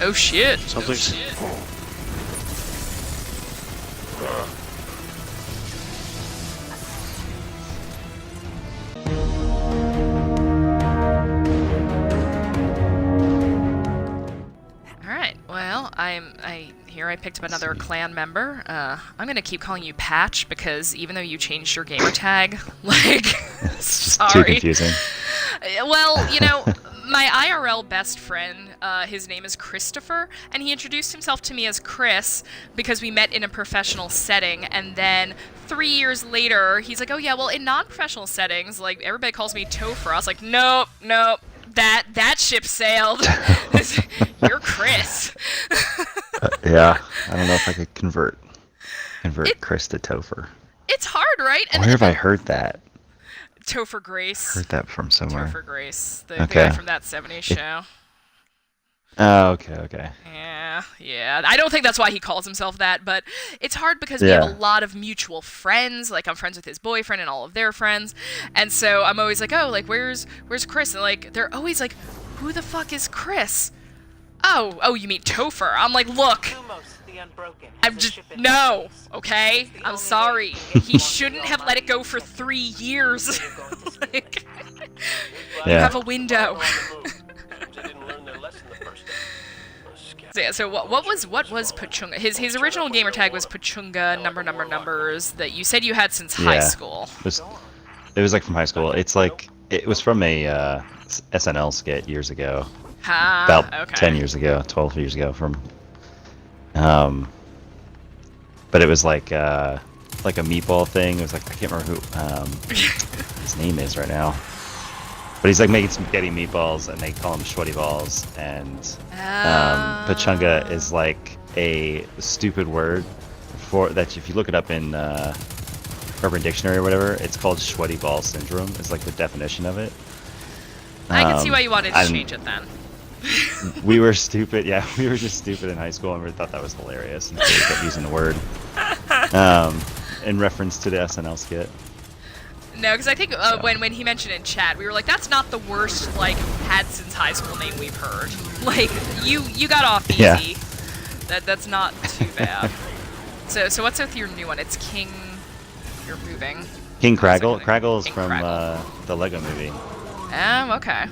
Oh shit. Something. Alright, well, I picked up another clan member. I'm gonna keep calling you Patch because even though you changed your gamer tag, like, It's just sorry. too confusing. Well, you know, my IRL best friend, his name is Christopher, and he introduced himself to me as Chris because we met in a professional setting, and then 3 years later, he's like, oh yeah, well, in non-professional settings, like, everybody calls me Topher. I was like, nope, that ship sailed. You're Chris. Yeah, I don't know if I could convert Chris to Topher. It's hard, right? Where have I heard that? Topher Grace. Heard that from somewhere. Topher Grace, the guy from that 70s show. Oh, okay. Yeah. I don't think that's why he calls himself that, but it's hard because we have a lot of mutual friends. Like, I'm friends with his boyfriend and all of their friends. And so I'm always like, oh, like, where's Chris? And, like, they're always like, who the fuck is Chris? Oh, you mean Topher. I'm like, look. I'm just, no, okay? I'm sorry. He shouldn't have let it go for 3 years. Like, you have a window. So what was Pachunga? His original gamer tag was Pachunga numbers that you said you had since high school. It was like from high school. It's like it was from a SNL skit years ago. About 10 years ago, 12 years ago from but it was like a meatball thing. It was like, I can't remember who his name is right now. But he's like making spaghetti meatballs, and they call them sweaty balls. And Pachunga is like a stupid word for that. If you look it up in Urban Dictionary or whatever, it's called sweaty ball syndrome. Is like the definition of it. I can see why you wanted to change it then. We were stupid. Yeah, we were just stupid in high school, and we thought that was hilarious. And so we kept using the word in reference to the SNL skit. No, because I think when he mentioned in chat, we were like, that's not the worst, like, had since high school name we've heard. Like, you got off easy. Yeah. That's not too bad. So what's with your new one? It's King... You're moving. King Craggle? Craggle is from the Lego movie. Okay.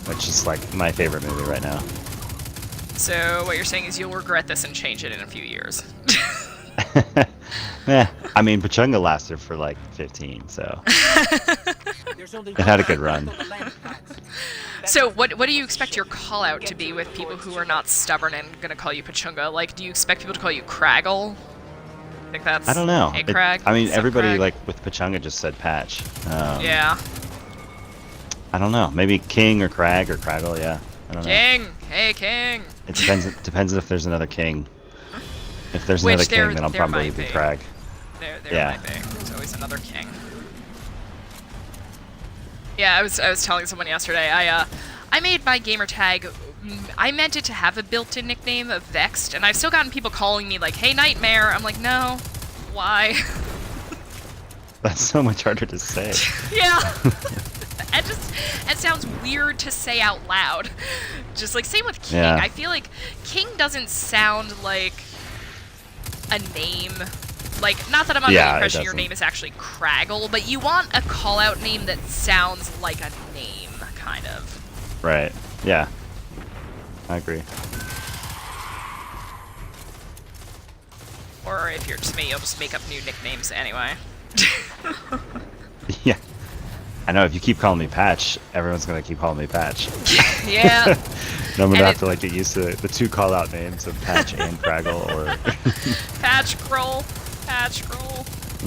Which is, like, my favorite movie right now. So what you're saying is you'll regret this and change it in a few years. Yeah, I mean, Pachunga lasted for like 15, so it had a good run. So what do you expect your call out to be with people who are not stubborn and gonna call you Pachunga? Like, do you expect people to call you Craggle? I think that's... I don't know. Hey, Crag. I mean, everybody like with Pachunga just said Patch. Yeah. I don't know. Maybe King or Crag or Craggle. Yeah. I don't know. King. Hey, King. It depends if there's another King. If there's another king, then I'll probably be Crag. There might be. There's always another king. Yeah, I was telling someone yesterday. I made my gamer tag. I meant it to have a built-in nickname of Vexed, and I've still gotten people calling me like, "Hey, Nightmare." I'm like, no, why? That's so much harder to say. Yeah. It sounds weird to say out loud. Just like same with King. Yeah. I feel like King doesn't sound like a name. Like, not that I'm under the impression your name is actually Craggle, but you want a call-out name that sounds like a name, kind of. Right. Yeah. I agree. Or if you're just me, you'll just make up new nicknames anyway. Yeah. I know, if you keep calling me Patch, everyone's gonna keep calling me Patch. Yeah. And I'm gonna have to like get used to the two call-out names of Patch and Craggle, or Patch Groll.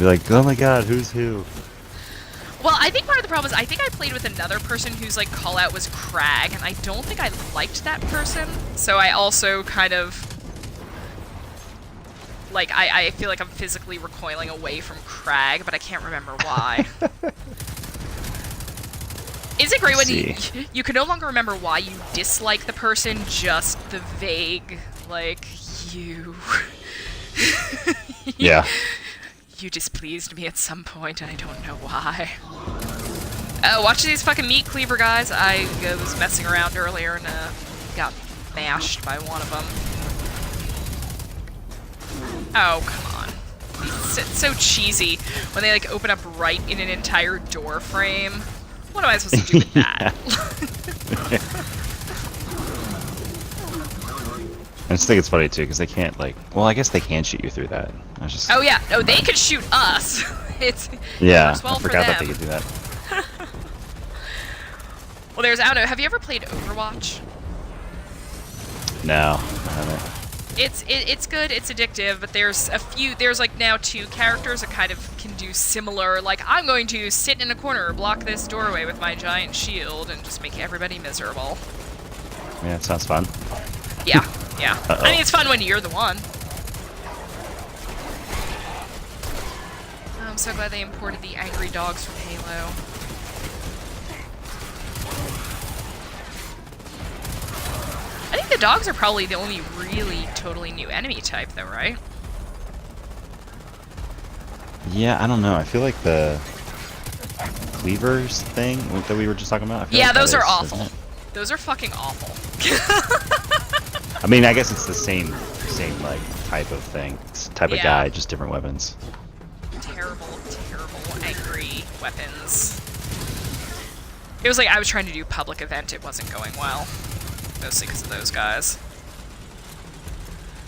be like, oh my god, who's who? Well, I think part of the problem is I think I played with another person whose like call-out was Crag, and I don't think I liked that person. So I also kind of like I feel like I'm physically recoiling away from Crag, but I can't remember why. Is it great when you can no longer remember why you dislike the person, just the vague, like, you... Yeah. You displeased me at some point, and I don't know why. Watch these fucking meat cleaver guys. I was messing around earlier and got mashed by one of them. Oh, come on. It's so cheesy when they like open up right in an entire door frame. What am I supposed to do with that? I just think it's funny too because they can't like. Well, I guess they can shoot you through that. I was just. Oh yeah, no, they could shoot us. It works well I forgot for that them. they could do that. Well, I don't know. Have you ever played Overwatch? No, I haven't. It's good. It's addictive, but there's like now 2 characters that kind of can do similar. Like, I'm going to sit in a corner, block this doorway with my giant shield, and just make everybody miserable. Yeah, it sounds fun. Yeah, yeah. Uh-oh. I mean, it's fun when you're the one. I'm so glad they imported the angry dogs from Halo. I think the dogs are probably the only really totally new enemy type, though, right? Yeah, I don't know. I feel like the cleavers thing that we were just talking about. I feel Yeah, like those that are is, awful. isn't it? Those are fucking awful. I mean, I guess it's the same like type of thing, type of Yeah. guy, just different weapons. Terrible, angry weapons. It was like I was trying to do public event, it wasn't going well. Mostly because of those guys.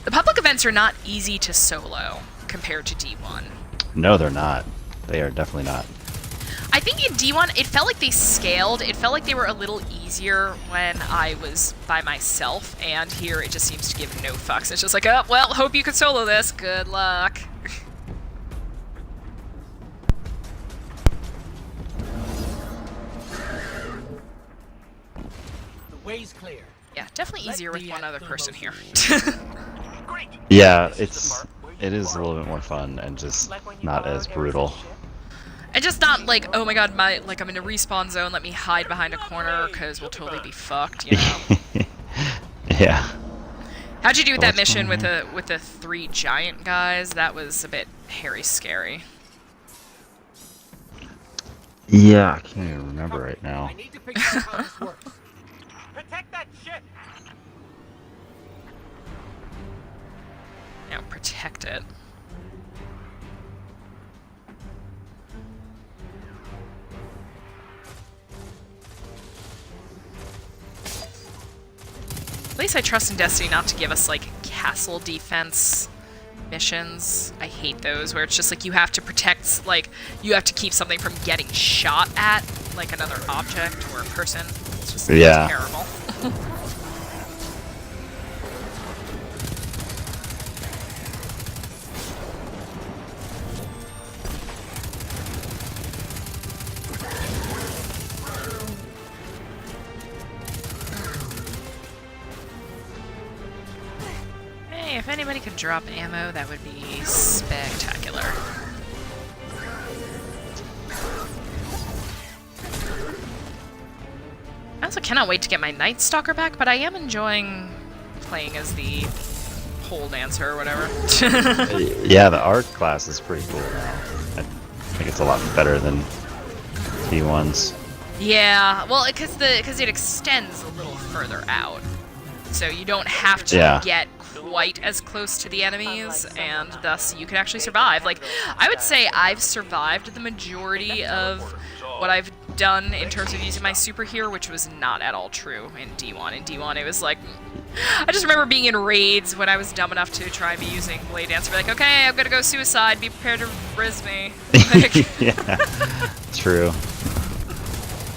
The public events are not easy to solo compared to D1. No, they're not. They are definitely not. I think in D1, it felt like they scaled. It felt like they were a little easier when I was by myself, and here it just seems to give no fucks. It's just like, oh, well, hope you can solo this. Good luck. The way's clear. Yeah, definitely easier with one other person here. Yeah, it is a little bit more fun and just not as brutal. And just not like, oh my god, like I'm in a respawn zone, let me hide behind a corner, because we'll totally be fucked, you know? Yeah. How'd you do with that mission with the 3 giant guys? That was a bit hairy scary. Yeah, I can't even remember right now. I need to figure out how this works. Protect that ship! Now protect it. At least I trust in Destiny not to give us, like, castle defense missions. I hate those, where it's just, like, you have to protect, like, you have to keep something from getting shot at, like another object or a person. It's just terrible. If anybody could drop ammo, that would be spectacular. I also cannot wait to get my Night Stalker back, but I am enjoying playing as the pole dancer or whatever. Yeah, the art class is pretty cool now. I think it's a lot better than D1's. Yeah, well, because it extends a little further out, so you don't have to get quite as close to the enemies, and thus you can actually survive. Like, I would say I've survived the majority of what I've done in terms of using my super here, which was not at all true in D1. In D1, it was like, I just remember being in raids when I was dumb enough to try and be using Blade Dancer. Be like, okay, I'm gonna go suicide. Be prepared to rizz me. Like, Yeah, true.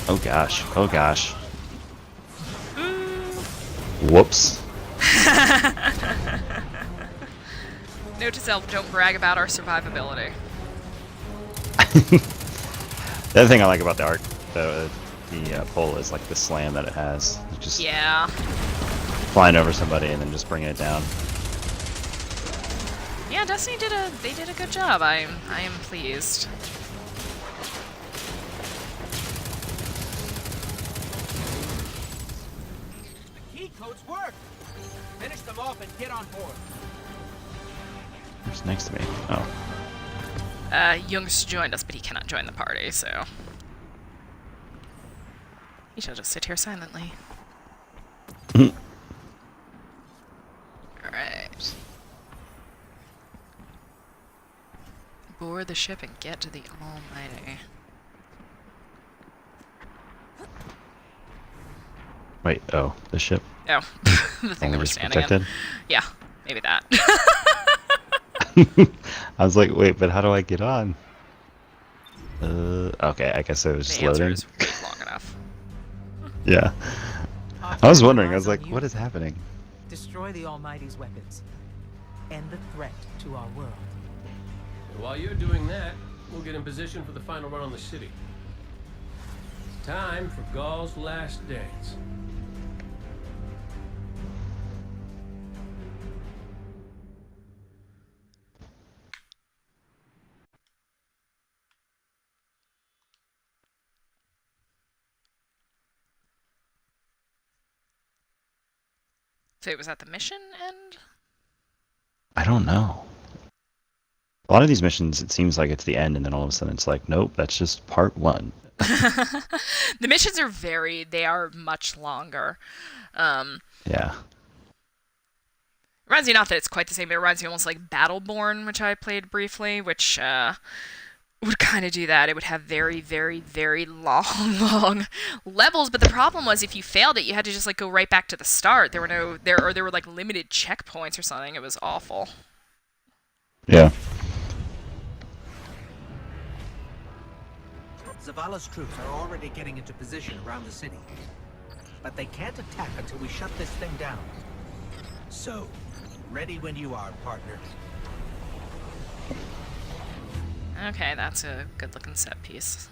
Oh gosh. Oh gosh. Whoops. Note to self: don't brag about our survivability. The other thing I like about the art, the pole, is like the slam that it has. It's just flying over somebody and then just bringing it down. Yeah, Destiny did a good job. I am pleased. The key codes work! Finish them off and get on board. Who's next to me? Oh. Jung's joined us, but he cannot join the party, so he shall just sit here silently. the ship and get to the Almighty. Wait, oh, the ship? Oh, the thing that we're standing in. Yeah, maybe that. I was like, wait, but how do I get on? Okay, I guess it was just loading. Is long enough. Yeah. I was wondering, I was like, what is happening? Destroy the Almighty's weapons. End the threat to our world. And while you're doing that, we'll get in position for the final run on the city. It's time for Ghaul's last dance. So was that the mission end? I don't know. A lot of these missions, it seems like it's the end, and then all of a sudden it's like, nope, that's just part 1. The missions are they are much longer. Yeah. Reminds me not that it's quite the same, but it reminds me almost like Battleborn, which I played briefly, which would kind of do that. It would have very, very, very long levels, but the problem was if you failed it, you had to just like go right back to the start. There were like limited checkpoints or something. It was awful. Yeah. Zavala's troops are already getting into position around the city. But they can't attack until we shut this thing down. So, ready when you are, partner. Okay, that's a good-looking set piece.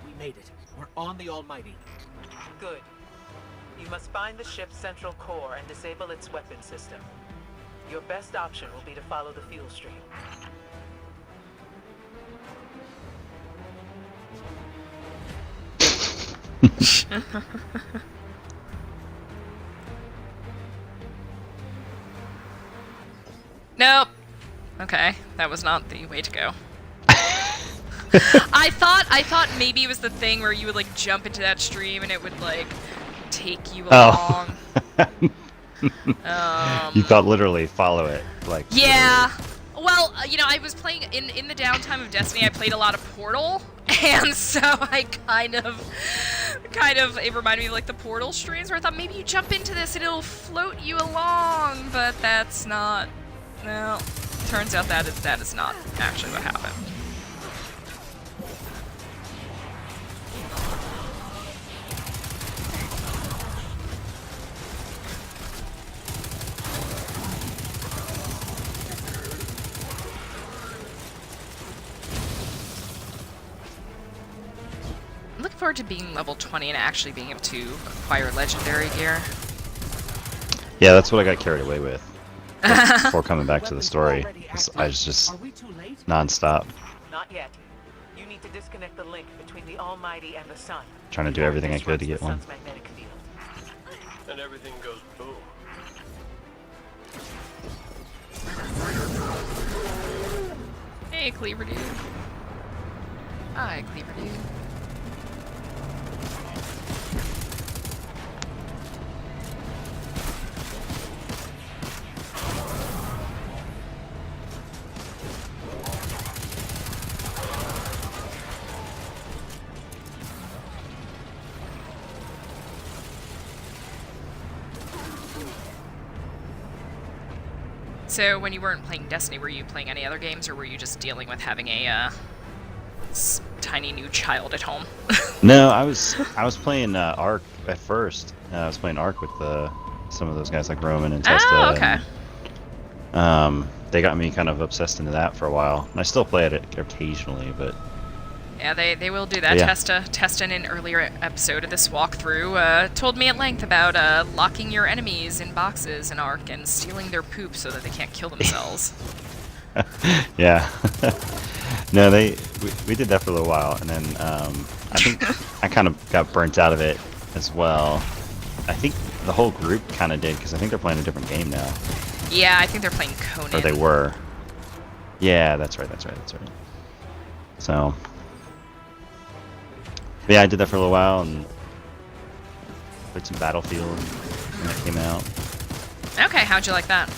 We made it. We're on the Almighty. Good. You must find the ship's central core and disable its weapon system. Your best option will be to follow the fuel stream. Nope. Okay, that was not the way to go. I thought maybe it was the thing where you would like jump into that stream and it would like take you along. You thought literally follow it, like. Yeah. Well, you know, I was playing in the downtime of Destiny. I played a lot of Portal, and so I kind of it reminded me of like the Portal streams where I thought maybe you jump into this and it'll float you along, but that's not. No, turns out that is not actually what happened. I'm looking forward to being level 20 and actually being able to acquire legendary gear. Yeah, that's what I got carried away with. Before coming back to the story, I was just non-stop. Not yet. You need to disconnect the link between the Almighty and the Sun. Trying to do everything I could to get one. And everything goes boom. Hey, Cleaver Dude. Hi, Cleaver Dude. So when you weren't playing Destiny, were you playing any other games, or were you just dealing with having a tiny new child at home? No, I was playing Ark at first. I was playing Ark with some of those guys like Roman and Testa. Oh, okay. And, they got me kind of obsessed into that for a while. And I still play it occasionally, but. Yeah, they will do that. Yeah. Testa in an earlier episode of this walkthrough told me at length about locking your enemies in boxes in Ark and stealing their poop so that they can't kill themselves. Yeah. No, we did that for a little while, and then I think I kind of got burnt out of it as well. I think the whole group kind of did, because I think they're playing a different game now. Yeah, I think they're playing Conan. Or they were. Yeah, that's right. So, yeah, I did that for a little while and played some Battlefield when it came out. Okay, how'd you like that?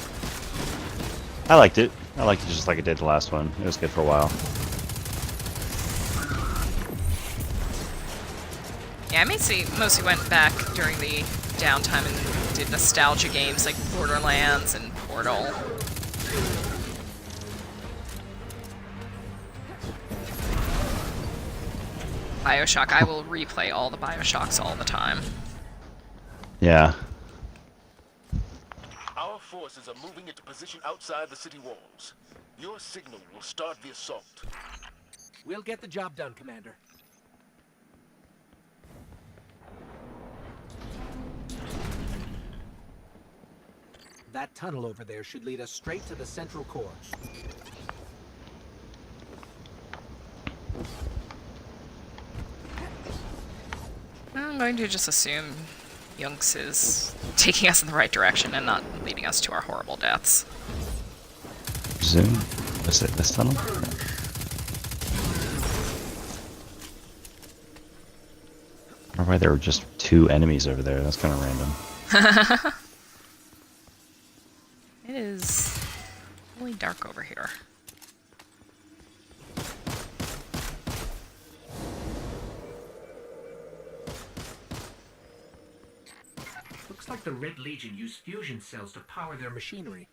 I liked it. I liked it just like I did the last one. It was good for a while. Yeah, I mostly went back during the downtime and did nostalgia games like Borderlands and Portal. BioShock, I will replay all the BioShocks all the time. Yeah. Our forces are moving into position outside the city walls. Your signal will start the assault. We'll get the job done, Commander. That tunnel over there should lead us straight to the central core. I'm going to just assume Yunks is taking us in the right direction and not leading us to our horrible deaths. Zoom. Was it this tunnel? Or why there were just 2 enemies over there. That's kind of random. It is really dark over here. Looks like the Red Legion use fusion cells to power their machinery.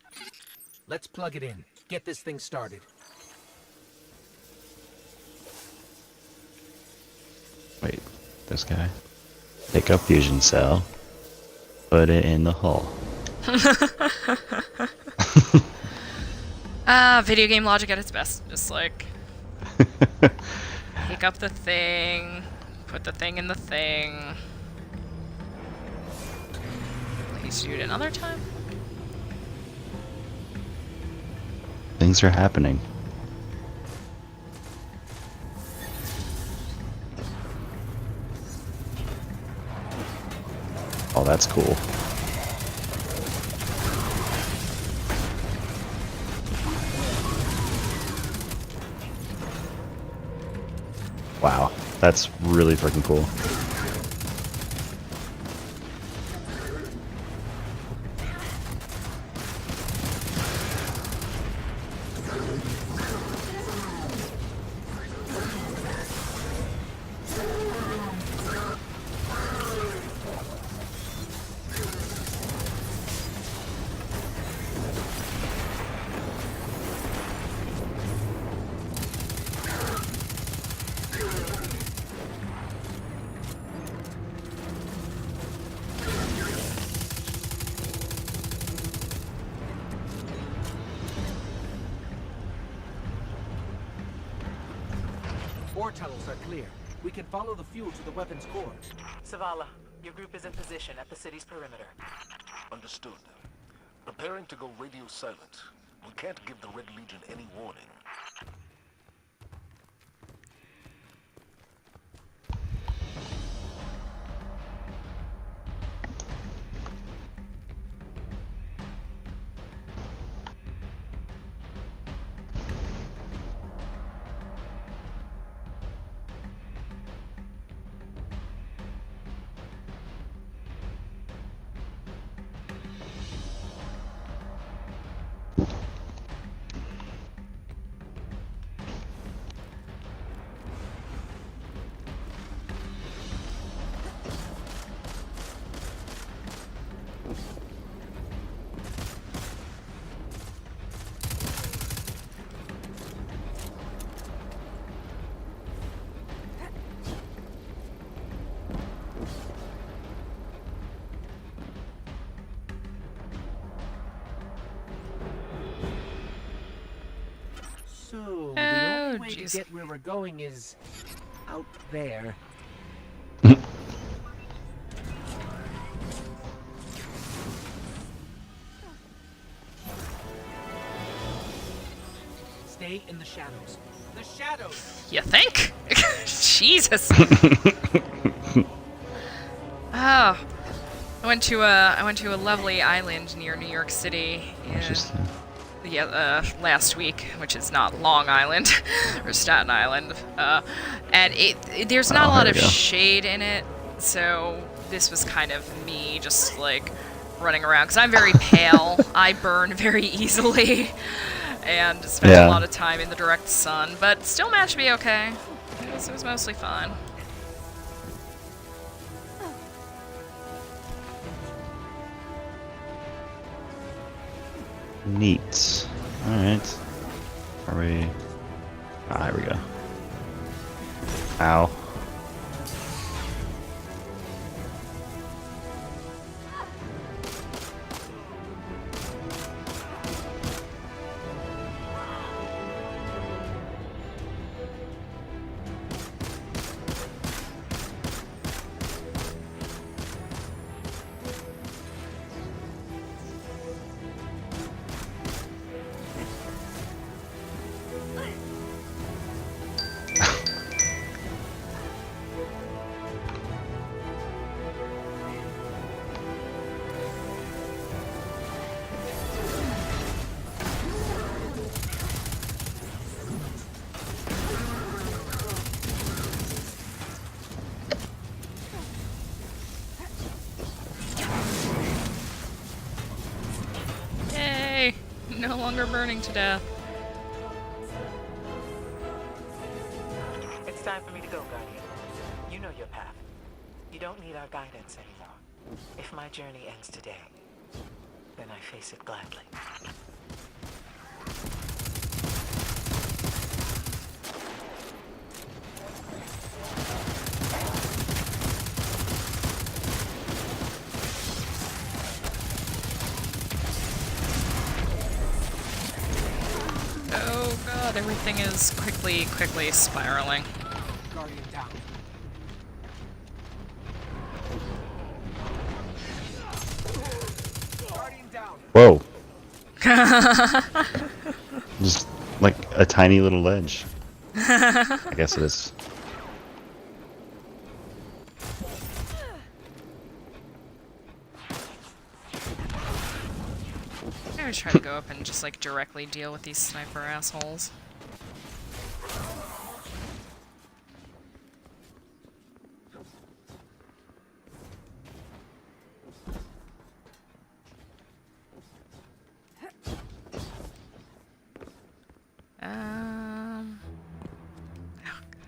Let's plug it in. Get this thing started. Wait, this guy. Pick up fusion cell. Put it in the hull. Video game logic at its best. Just like, pick up the thing, put the thing in the thing. Please do it another time. Things are happening. Oh, that's cool. Wow, that's really freaking cool. Ore tunnels are clear. We can follow the fuel to the weapons core. Savala, your group is in position at the city's perimeter. Understood. Preparing to go radio silent. We can't give the Red Legion any warning. So, the Oh, only way jeez. to get where we're going is out there. Stay in the shadows. The shadows! You think? Jesus. Oh. I went to a lovely island near New York City. Interesting. Last week, which is not Long Island or Staten Island, and there's not a lot here of we go. shade in it, so this was kind of me just like running around because I'm very pale. I burn very easily, and spend a lot of time in the direct sun, but still managed to be okay. It was mostly fun. Neat. Alright. Are we... Ah, here we go. Ow. Yay! No longer burning to death. It's time for me to go, Guardian. You know your path. You don't need our guidance anymore. If my journey ends today, then I face it gladly. Oh god, everything is quickly spiraling. Guardian down. Guardian down. Whoa. Just like a tiny little ledge. I guess it is. I always try to go up and just like directly deal with these sniper assholes.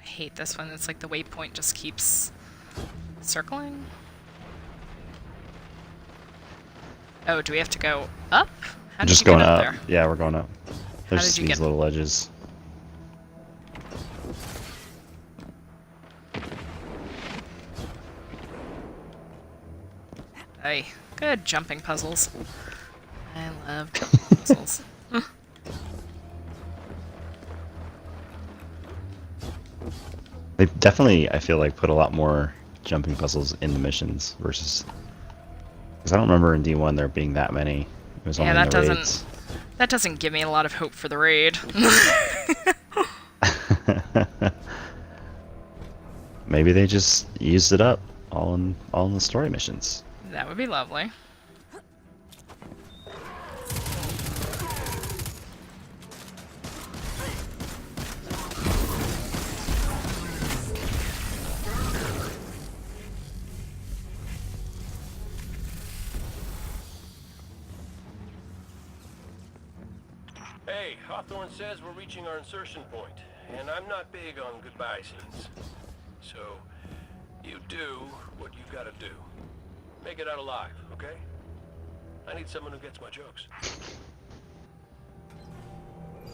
I hate this one. It's like the waypoint just keeps circling. Oh, do we have to go up? How did Just you get going up up. there? Yeah, we're going up. There's did just you these get- little ledges. Hey, good jumping puzzles. I love jumping puzzles. They definitely, I feel like, put a lot more jumping puzzles in the missions versus... Because I don't remember in D1 there being that many. It was Yeah, only in that the raids. doesn't give me a lot of hope for the raid. Maybe they just used it up all in the story missions. That would be lovely. Hey, Hawthorne says we're reaching our insertion point, and I'm not big on goodbye scenes. So, you do what you gotta do. Make it out alive, okay? I need someone who gets my jokes.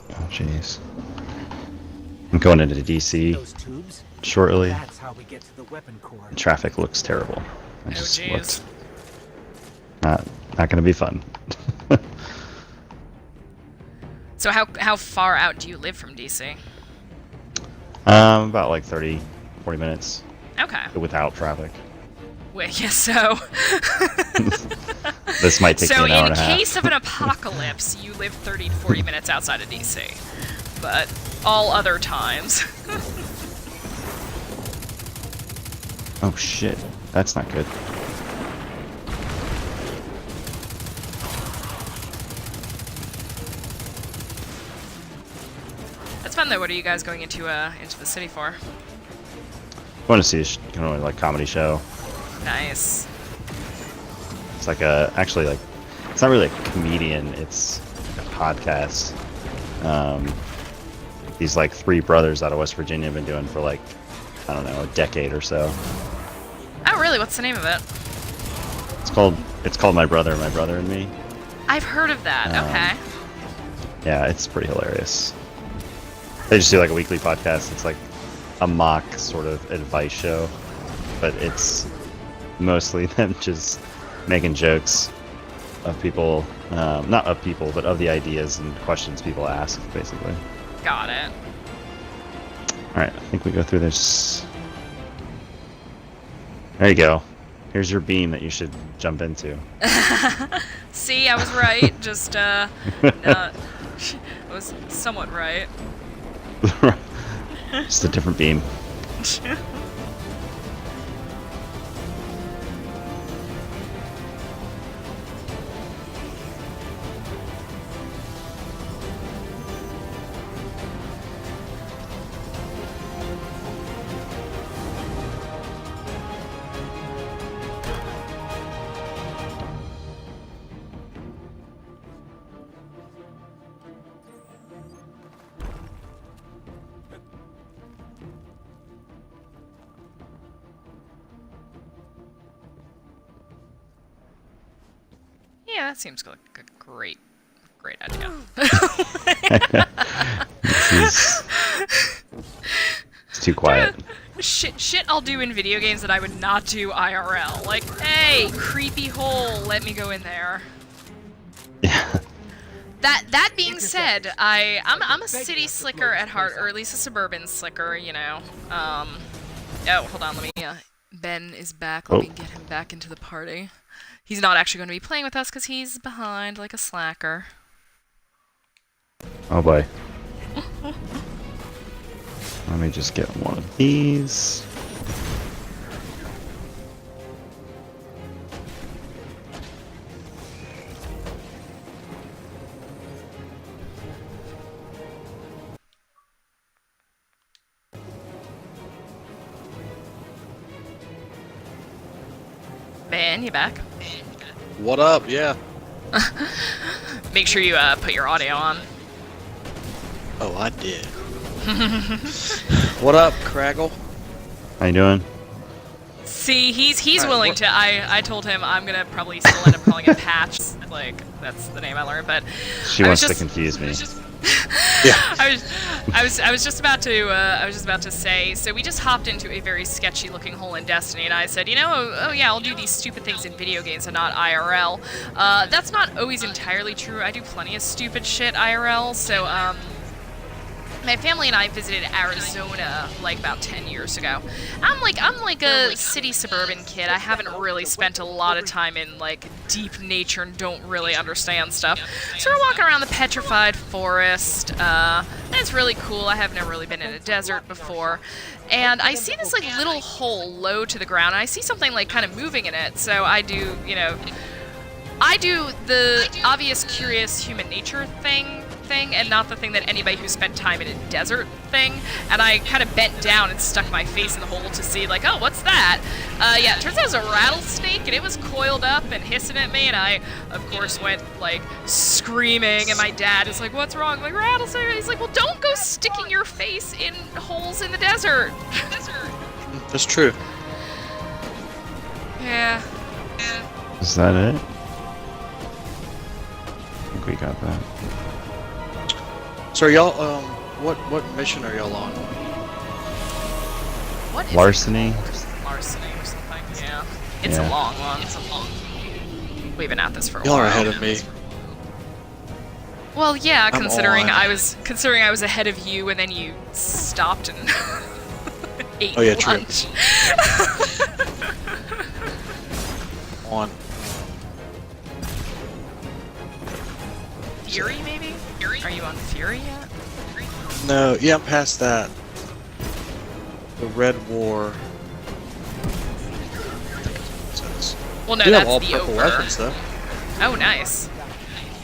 Oh, jeez. I'm going into DC Those tubes. shortly. That's how we get to the weapon core. Traffic looks terrible. I Oh just jeez. looked. Not gonna be fun. So how far out do you live from DC? About like 30, 40 minutes Okay. without traffic. Wait, yeah, so This might take so me an hour in and a half. case of an apocalypse, you live 30 to 40 minutes outside of DC. But all other times. Oh shit, that's not good. fun though. What are you guys going into the city for? I want to see a kind of like comedy show. Nice. It's like actually like, it's not really a comedian. It's a podcast. These like 3 brothers out of West Virginia have been doing for like, I don't know, a decade or so. Oh, really? What's the name of it? It's called My Brother and Me. I've heard of that. Okay. Yeah, it's pretty hilarious. They just do like a weekly podcast. It's like a mock sort of advice show, but it's mostly them just making jokes of people, not of people, but of the ideas and questions people ask, basically. Got it. Alright, I think we go through this. There you go. Here's your beam that you should jump into. See, I was right. Just, I was somewhat right. Just a different beam. Yeah, that seems like a great idea. It's too quiet. Shit I'll do in video games that I would not do IRL. Like, hey, creepy hole, let me go in there. Yeah. That being said, I'm a city slicker at heart, or at least a suburban slicker, you know. Oh, hold on, let me, Ben is back, let me get him back into the party. He's not actually going to be playing with us because he's behind like a slacker. Oh boy. Let me just get one of these. Ben, you back? What up? Yeah. Make sure you put your audio on. Oh, I did. What up, Craggle? How you doing? See, he's willing to. I told him I'm gonna probably still end up calling him Patch. Like that's the name I learned, but She wants to confuse me. Yeah. I was just about to say. So we just hopped into a very sketchy looking hole in Destiny, and I said, you know, oh yeah, I'll do these stupid things in video games and not IRL. That's not always entirely true. I do plenty of stupid shit IRL. So my family and I visited Arizona like about 10 years ago. I'm like a city suburban kid. I haven't really spent a lot of time in like deep nature and don't really understand stuff. So we're walking around the petrified forest. And it's really cool. I have never really been in a desert before. And I see this like little hole low to the ground, and I see something like kind of moving in it. So I do, you know, I do the obvious curious human nature thing and not the thing that anybody who spent time in a desert thing. And I kind of bent down and stuck my face in the hole to see, like, oh, what's that? Yeah, it turns out it was a rattlesnake, and it was coiled up and hissing at me, and I, of course, went, like, screaming, and my dad is like, what's wrong? I'm like, rattlesnake? He's like, well, don't go sticking your face in holes in the desert. That's true. Yeah. Is that it? I think we got that. So y'all, what mission are y'all on? What is Larceny? Larceny or something, yeah. It's a long one. We've been at this for a Y'all while. are ahead of me. Well, yeah, I'm considering on. I was ahead of you, and then you stopped and ate Oh, yeah, true. lunch. On. Fury, maybe? Are you on Fury yet? No, yeah, I'm past that. The Red War. Well, no, We have that's all the purple over. weapons though. Oh, nice.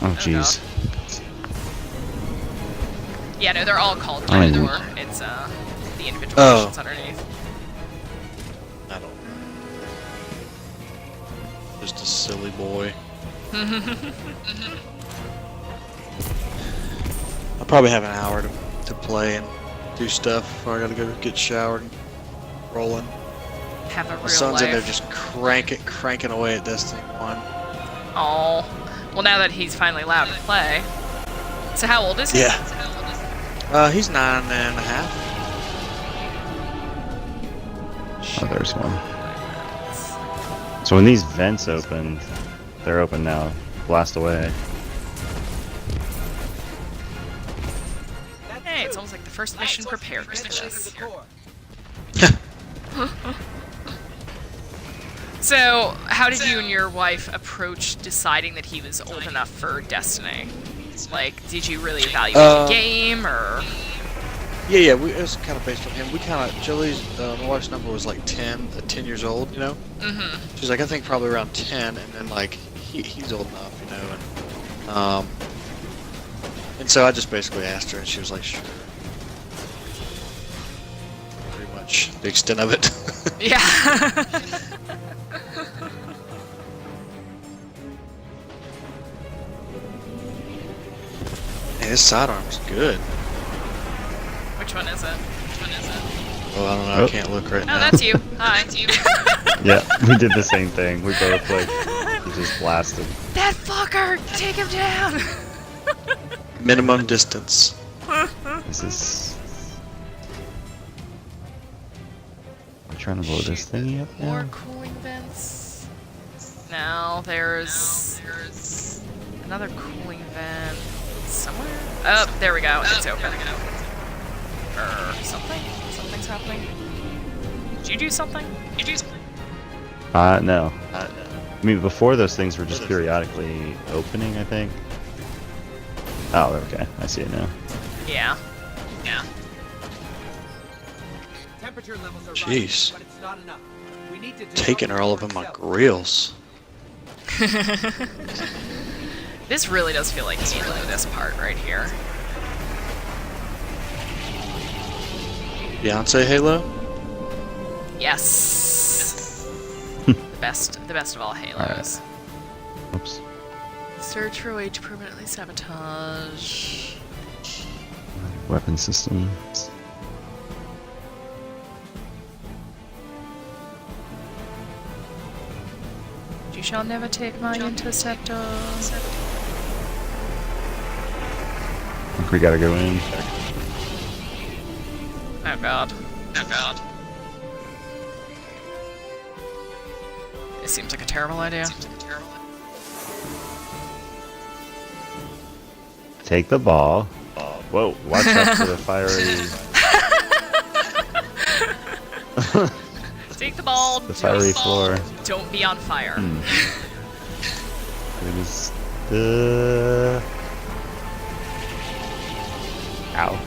Oh jeez. Yeah, no, they're all called I Unit mean- 4. It's the individual Oh. missions underneath. I don't. Just a silly boy. I'll probably have an hour to play and do stuff before I gotta go get showered and rolling. Have a real My son's life. in there just cranking away at Destiny 1. Oh, well now that he's finally allowed to play. So how old is he? Yeah. He's 9.5. Oh, there's one. So when these vents open, they're open now. Blast away. Hey, it's almost like the first mission prepared for this. So, how did you and your wife approach deciding that he was old enough for Destiny? Like, did you really evaluate the game, or...? Yeah, it was kind of based on him. We kind of, my wife's number was like 10 years old, you know? Mm-hmm. She's like, I think probably around 10, and then like, he's old enough, you know, and so I just basically asked her, and she was like, sure. Pretty much the extent of it. Yeah. Hey, this sidearm's good. Which one is it? Oh, I don't know, Oh. I can't look right Oh, now. that's you. Hi. That's you. Yeah, we did the same thing. We both like just blasted. That fucker! Take him down! Minimum distance. This is. I'm trying to blow this thingy up More now. cooling vents. No, there's another cooling vent somewhere. Oh, there we go. It's open. Something's happening. Did you do something? No. I mean, before those things were just periodically opening, I think. Oh, okay. I see it now. Yeah. Temperature levels are Jeez. rising, but it's not enough. We need to Taking her all over my grills. This really does feel like Halo, this part right here. Beyonce Halo? Yes. the best of all Halos. Oops. Search for a way to permanently sabotage. Weapon system. You shall never take my interceptor. I think we gotta go in. Oh god. This seems like a terrible idea. Take the ball. Whoa, watch out for the fiery. Take the ball. The fiery floor. Don't be on fire. It is the. Ow.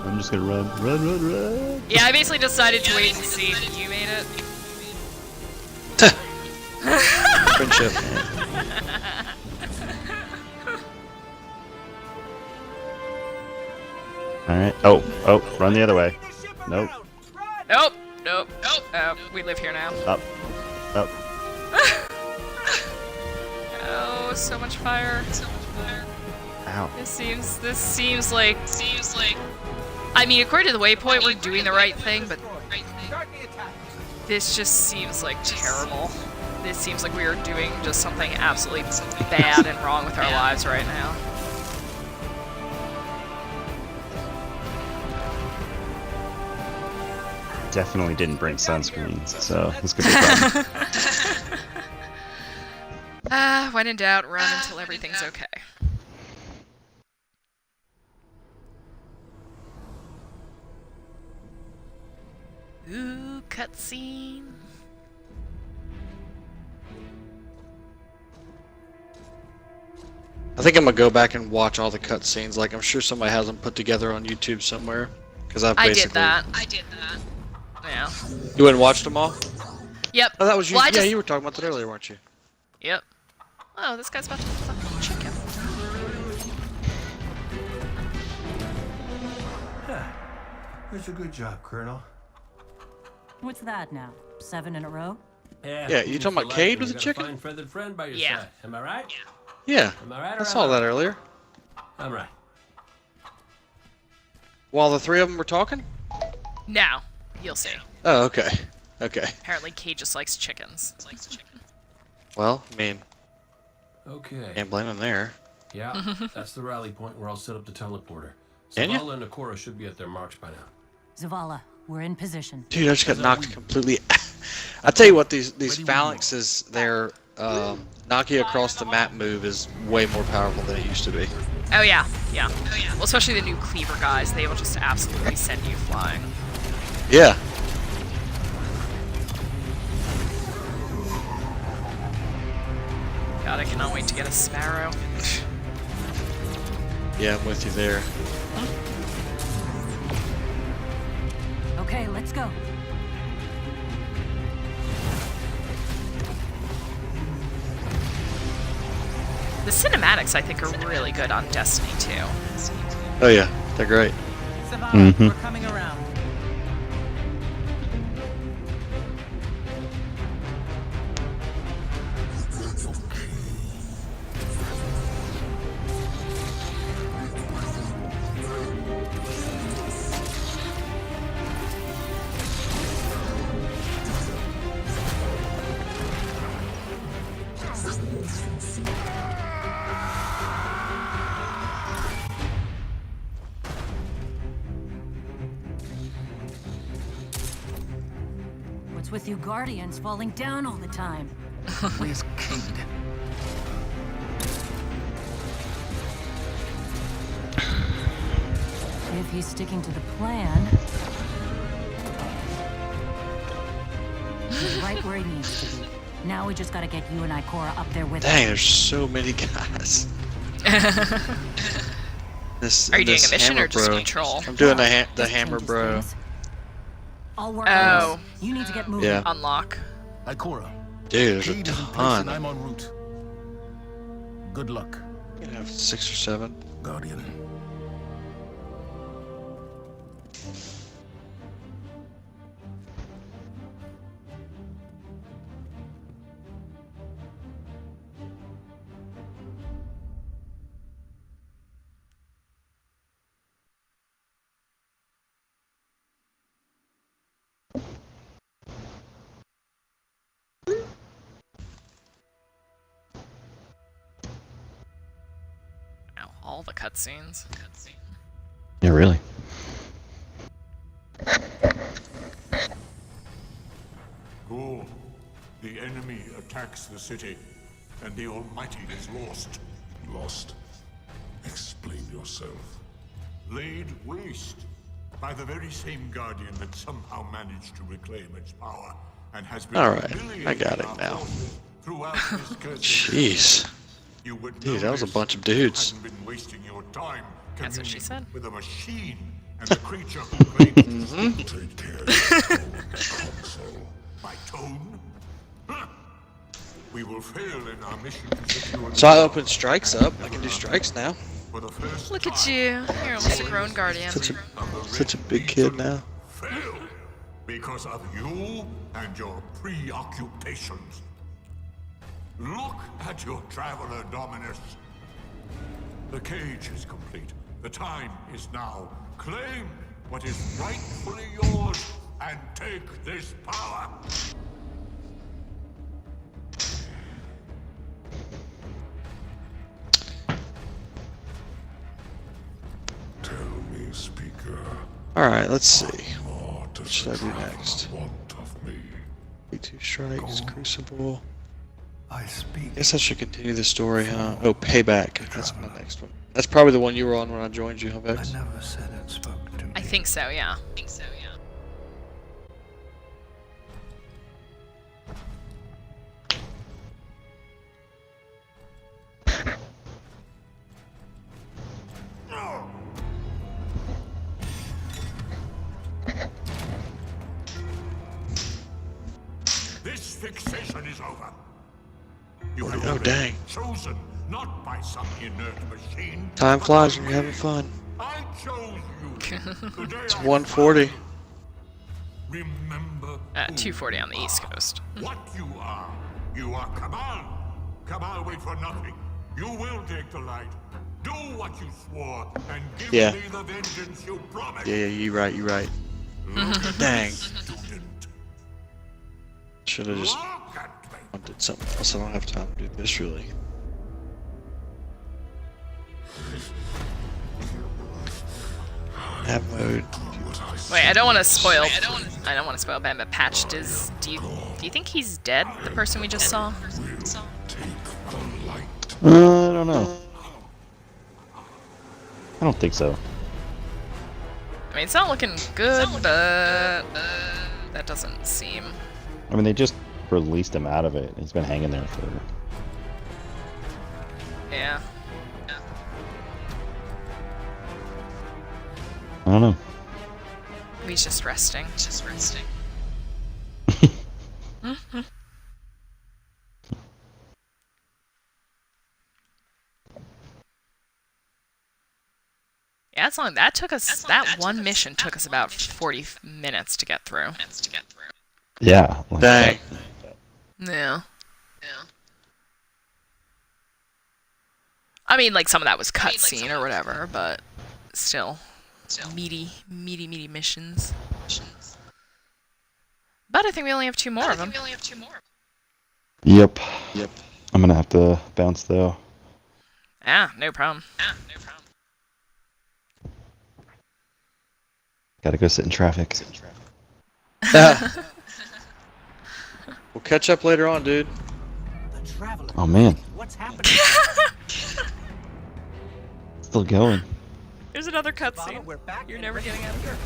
I'm just gonna run. Yeah, I basically decided to wait and see if you made it. Friendship. Alright. Oh, run the other way. Nope. Nope. We live here now. Up. Oh, so much fire. Ow. This seems like. I mean, according to the waypoint, we're doing the right thing, but this just seems like terrible. This seems like we are doing just something absolutely bad and wrong with our lives right now. Definitely didn't bring sunscreen, so this could be fun. When in doubt, run until everything's okay. Ooh, cutscene. I think I'm gonna go back and watch all the cutscenes. Like, I'm sure somebody has them put together on YouTube somewhere. Because I've I basically... did that. Yeah. You went and watched them all? Yep. Oh, that was you. Well, I yeah, just- you were talking about that earlier, weren't you? Yep. Oh, this guy's about to fucking chicken. That's a good job, Colonel. What's that now? 7 in a row? Yeah, you talking about Cade with the chicken? Fine feathered friend by your Yeah. side. Am I right? Yeah, Am I right? I or saw am that right? earlier. I'm right. While the three of them were talking? Now, you'll see. Oh, okay. Okay. Apparently, Kate just likes chickens. Well, I mean, Okay. can't blame him there. Yeah, that's the rally point where I'll set up the teleporter. Can ya? Zavala and Nakora should be at their marks by now. Zavala, we're in position. Dude, I just got knocked completely. I tell you what, these phalanxes, their knock you across the map move is way more powerful than it used to be. Oh yeah, yeah. Well, especially the new cleaver guys, they will just absolutely send you flying. Yeah. God, I cannot wait to get a sparrow. Yeah, I'm with you there. Okay, let's go. The cinematics, I think, are really good on Destiny 2. Oh yeah, they're great. Zavala, we're coming around. What's with you Guardians falling down all the time? Where's Cade? If he's sticking to the plan... he's right where he needs to be. Now we just gotta get you and Ikora up there with Dang, him. there's so many guys. This, Are you doing this a mission hammer or just bro. control? I'm doing the This hammer changes bro. things. I'll work Oh. on this. You need to get moving. Yeah. Unlock. Ikora. Dude, there's Cade a is in place ton. and I'm en route. Good luck, I have 6 or 7. Guardian. Wow, all the cutscenes. Yeah, really. Ghaul, the enemy attacks the city, and the Almighty is lost. Lost. Explain yourself. Laid waste by the very same Guardian that somehow managed to reclaim its power and has been Alright, I humiliating got it our now. forces throughout this cursed Jeez. You would Dude, know that was a this bunch of if you dudes. hadn't been wasting your time That's what she communing said. with a machine and the creature who claims Take care of your console. by tone. Huh. We will fail in our mission to secure So I opened strikes up. I can do strikes now. for the first Look at time. you. You're almost a grown guardian. Such a big kid now. Fail because of you and your preoccupations. Look at your traveler, Dominus. The cage is complete. The time is now. Claim what is rightfully yours and take this power. Tell me, speaker. Alright, let's see. More does What should I the do traveler next? want of me? B2 strikes, Crucible. I speak. Guess I should continue the story, huh? Oh, Payback. That's my next one. That's probably the one you were on when I joined you, huh, I Vex? never said it spoke to me. I think so, yeah. This fixation is over. You have Oh, already dang. chosen, not by some inert machine. Time but flies by when you're having me. fun. I chose you. Today It's I 140. remember 240 on the East Coast. what you are. You are Cabal. Cabal wait for nothing. You will take the light. Do what you swore and give Yeah. me the vengeance you promised. Yeah, you're right. You're right. Look at Dang. me, student. Should have just Look at me. did something else. I don't have time to do this really. Map mode. Wait, I don't want to spoil. I don't want to spoil Ben, but Patch does. Do you think he's dead? The person we just saw. I don't know. I don't think so. I mean, it's not looking good, but that doesn't seem. I mean, they just released him out of it. He's been hanging there for. Yeah. I don't know. He's just resting. Yeah, it's long. That took us. That one mission took us about 40 minutes to get through. Yeah. Like Dang. Yeah. I mean, like some of that was cutscene or whatever, but still, meaty missions. But I think we only have 2 more of them. Yep. I'm gonna have to bounce though. Ah, no problem. Gotta go sit in traffic. We'll catch up later on, dude. The traveler. Oh man, What's happening? still going. There's another Father, cutscene. we're back. You're and never ready getting to out of here.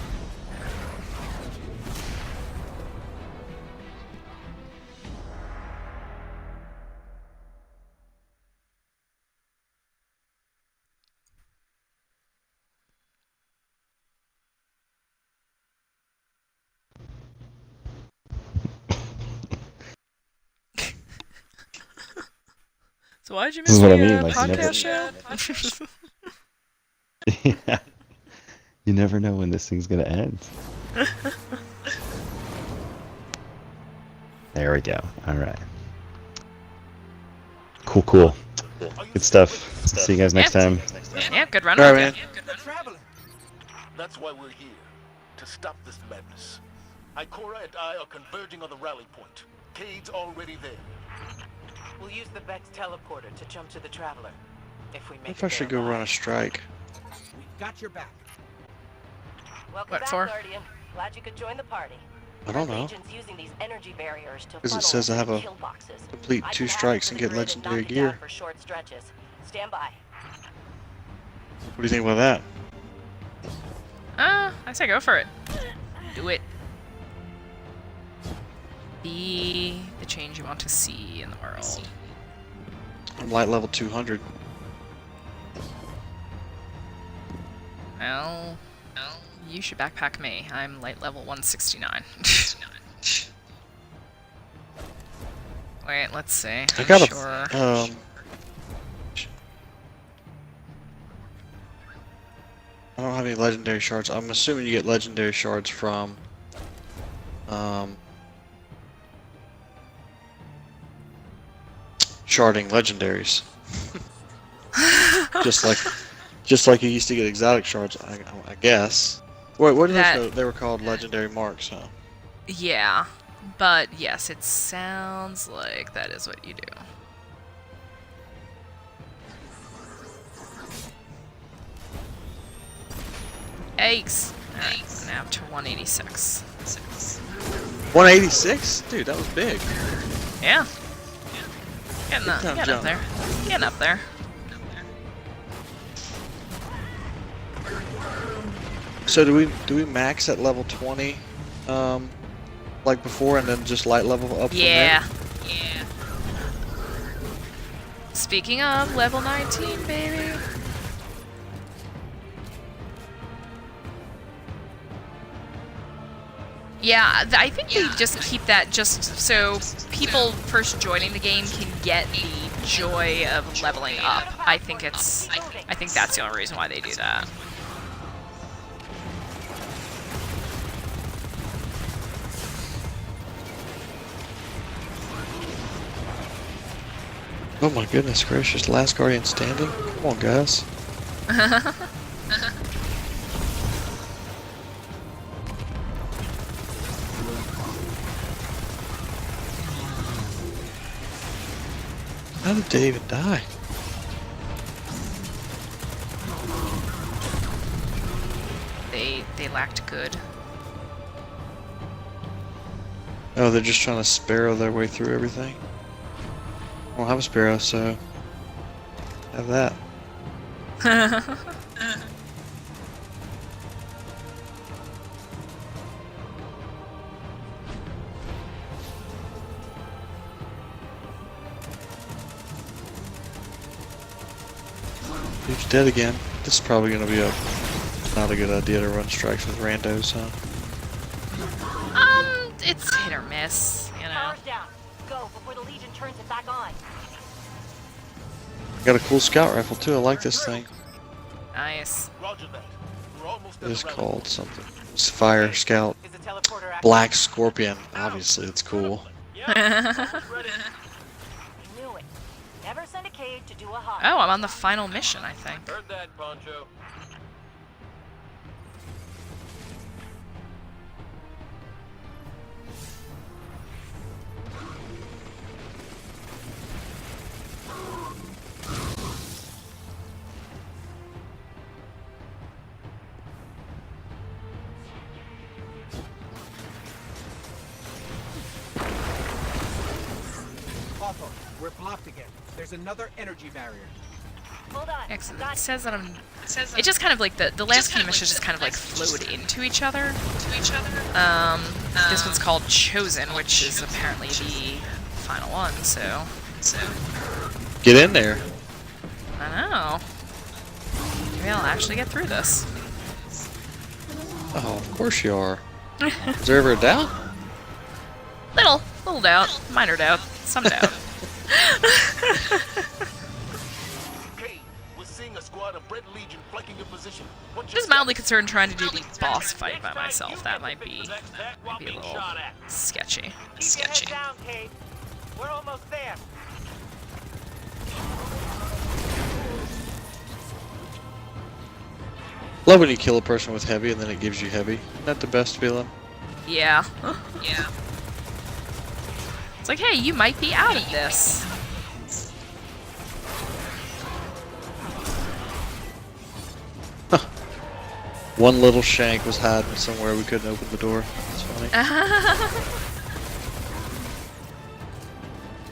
So why did you This miss is what I the mean, like, you podcast never- show? Yeah. You never know when this thing's gonna end. There we go. All right. Cool. Good stuff. See you guys next time. Yeah, good run. All right, man. The traveler. That's why we're here. To stop this madness. Ikora and I are converging on the rally point. Cade's already there. We'll use the Vex teleporter to jump to the Traveler. If we I make if I it should there go run a alive. strike. We've got your back. Welcome What back, for? Guardian. Glad you could join the party. I don't know. Agents using these energy barriers to 'Cause it funnel says I have into a kill boxes. complete I 2 can hack strikes into and the get grid legendary knock it down gear. for short stretches. Stand by. What do you think about that? I say go for it. Do it. Be the change you want to see in the world. I'm light level 200. Well, you should backpack me. I'm light level 169. Wait, let's see. I I'm got sure. I don't have any legendary shards. I'm assuming you get legendary shards from sharding legendaries. just like you used to get exotic shards, I guess. Wait, what did they were called? Legendary marks, huh? Yeah, but yes, it sounds like that is what you do. Eggs. Alright, now up to 186. 186? Dude, that was big. Yeah. Getting up jump. there. Getting up there. So do we max at level 20, like before, and then just light level up? Yeah. From Yeah. Speaking of, level 19, baby. Yeah, I think they just keep that just so people first joining the game can get the joy of leveling up. I think that's the only reason why they do that. Oh my goodness gracious, last guardian standing? Come on, guys. How did they even die? They lacked good. Oh, they're just trying to sparrow their way through everything? I don't have a sparrow, so... have that. Dude's dead again. This is probably gonna be not a good idea to run strikes with randos, huh? It's hit or miss, you know. Power's down. Go before the Legion turns it back on. Got a cool scout rifle too, I like this thing. Nice. Roger that. We're almost It at is the rally. called something. It's Fire Scout. Is the teleporter active? Black Scorpion. Obviously, it's cool. I knew it. Never send a cage to do a hop. Oh, I'm on the final mission, I think. Heard that, Poncho. Hawthorne, we're blocked again. There's another energy barrier. Hold on. Excellent. Got It says that I'm. It just kind of like the last few missions just kind of like flowed into each other. This one's called Chosen, which is apparently the final one. So Get in there. I know. Maybe I'll actually get through this. Oh, of course you are. Is there ever a doubt? Little doubt, minor doubt, some doubt. Okay, we're seeing a squad of Red Legion flanking your position. What's your Just mildly concerned trying to do the boss fight by myself. That might be a little sketchy. Keep your head down, Kate. We're almost there. Love when you kill a person with heavy and then it gives you heavy. Isn't that the best feeling? Yeah. Yeah. It's like, hey, you might be out of this. One little shank was hiding somewhere we couldn't open the door. That's funny.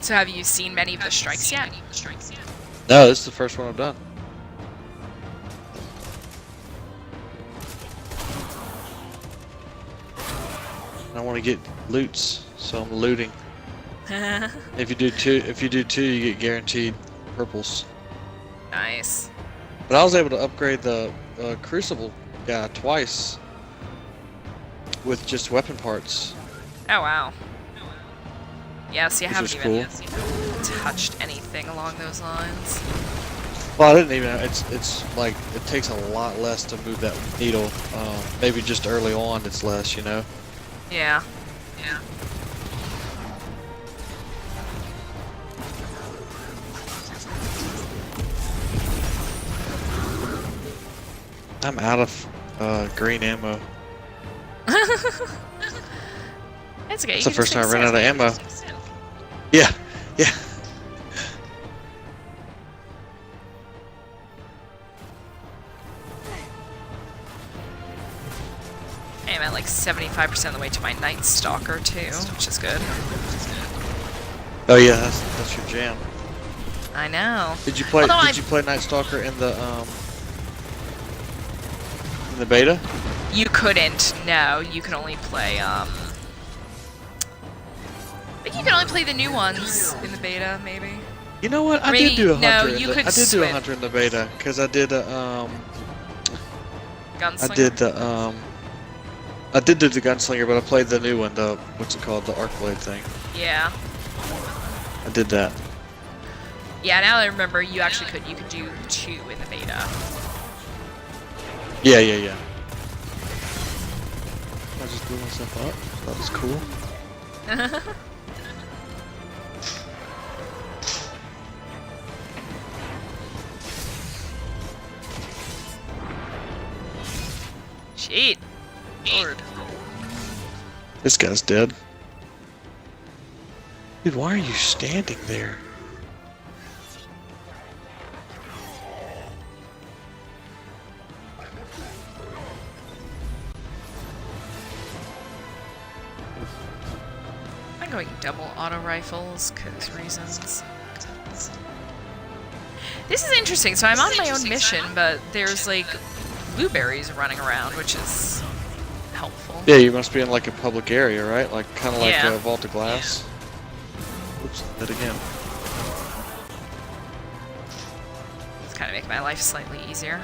So have you seen many of the strikes yet? No, this is the first one I've done. I want to get loots, so I'm looting. If you do two, you get guaranteed purples. Nice. But I was able to upgrade the Crucible guy twice with just weapon parts. Oh wow. Yeah, see, I Which haven't was even touched anything along those lines. Well, I didn't even. It's like it takes a lot less to move that needle. Maybe just early on, it's less, you know. Yeah. Yeah. I'm out of green ammo. It's okay. It's the first time I ran out of ammo. Yeah, yeah. I'm at like 75% of the way to my Night Stalker too, which is good. Oh yeah, that's your jam. I know. Did you play? Although Did you play Night Stalker in the beta? You couldn't. No, you can only play. I think you can only play the new ones in the beta, maybe. You know what? I Maybe- did do a no, hunter. you could I did do a switch. hunter in the beta because I did a Gunslinger. I did do the gunslinger, but I played the new one, the what's it called, the Arcblade thing. Yeah. I did that. Yeah. Now that I remember, you actually could. You could do 2 in the beta. Yeah, yeah, yeah. I just blew myself up. That was cool. Yeet. Lord. This guy's dead. Dude, why are you standing there? I'm going double auto rifles, cause reasons. This is interesting. So I'm on my own mission, but there's like blueberries running around, which is helpful. Yeah, you must be in like a public area, right? Like kind of like Yeah. a vault of glass. Oops, did it again. It's kind of make my life slightly easier.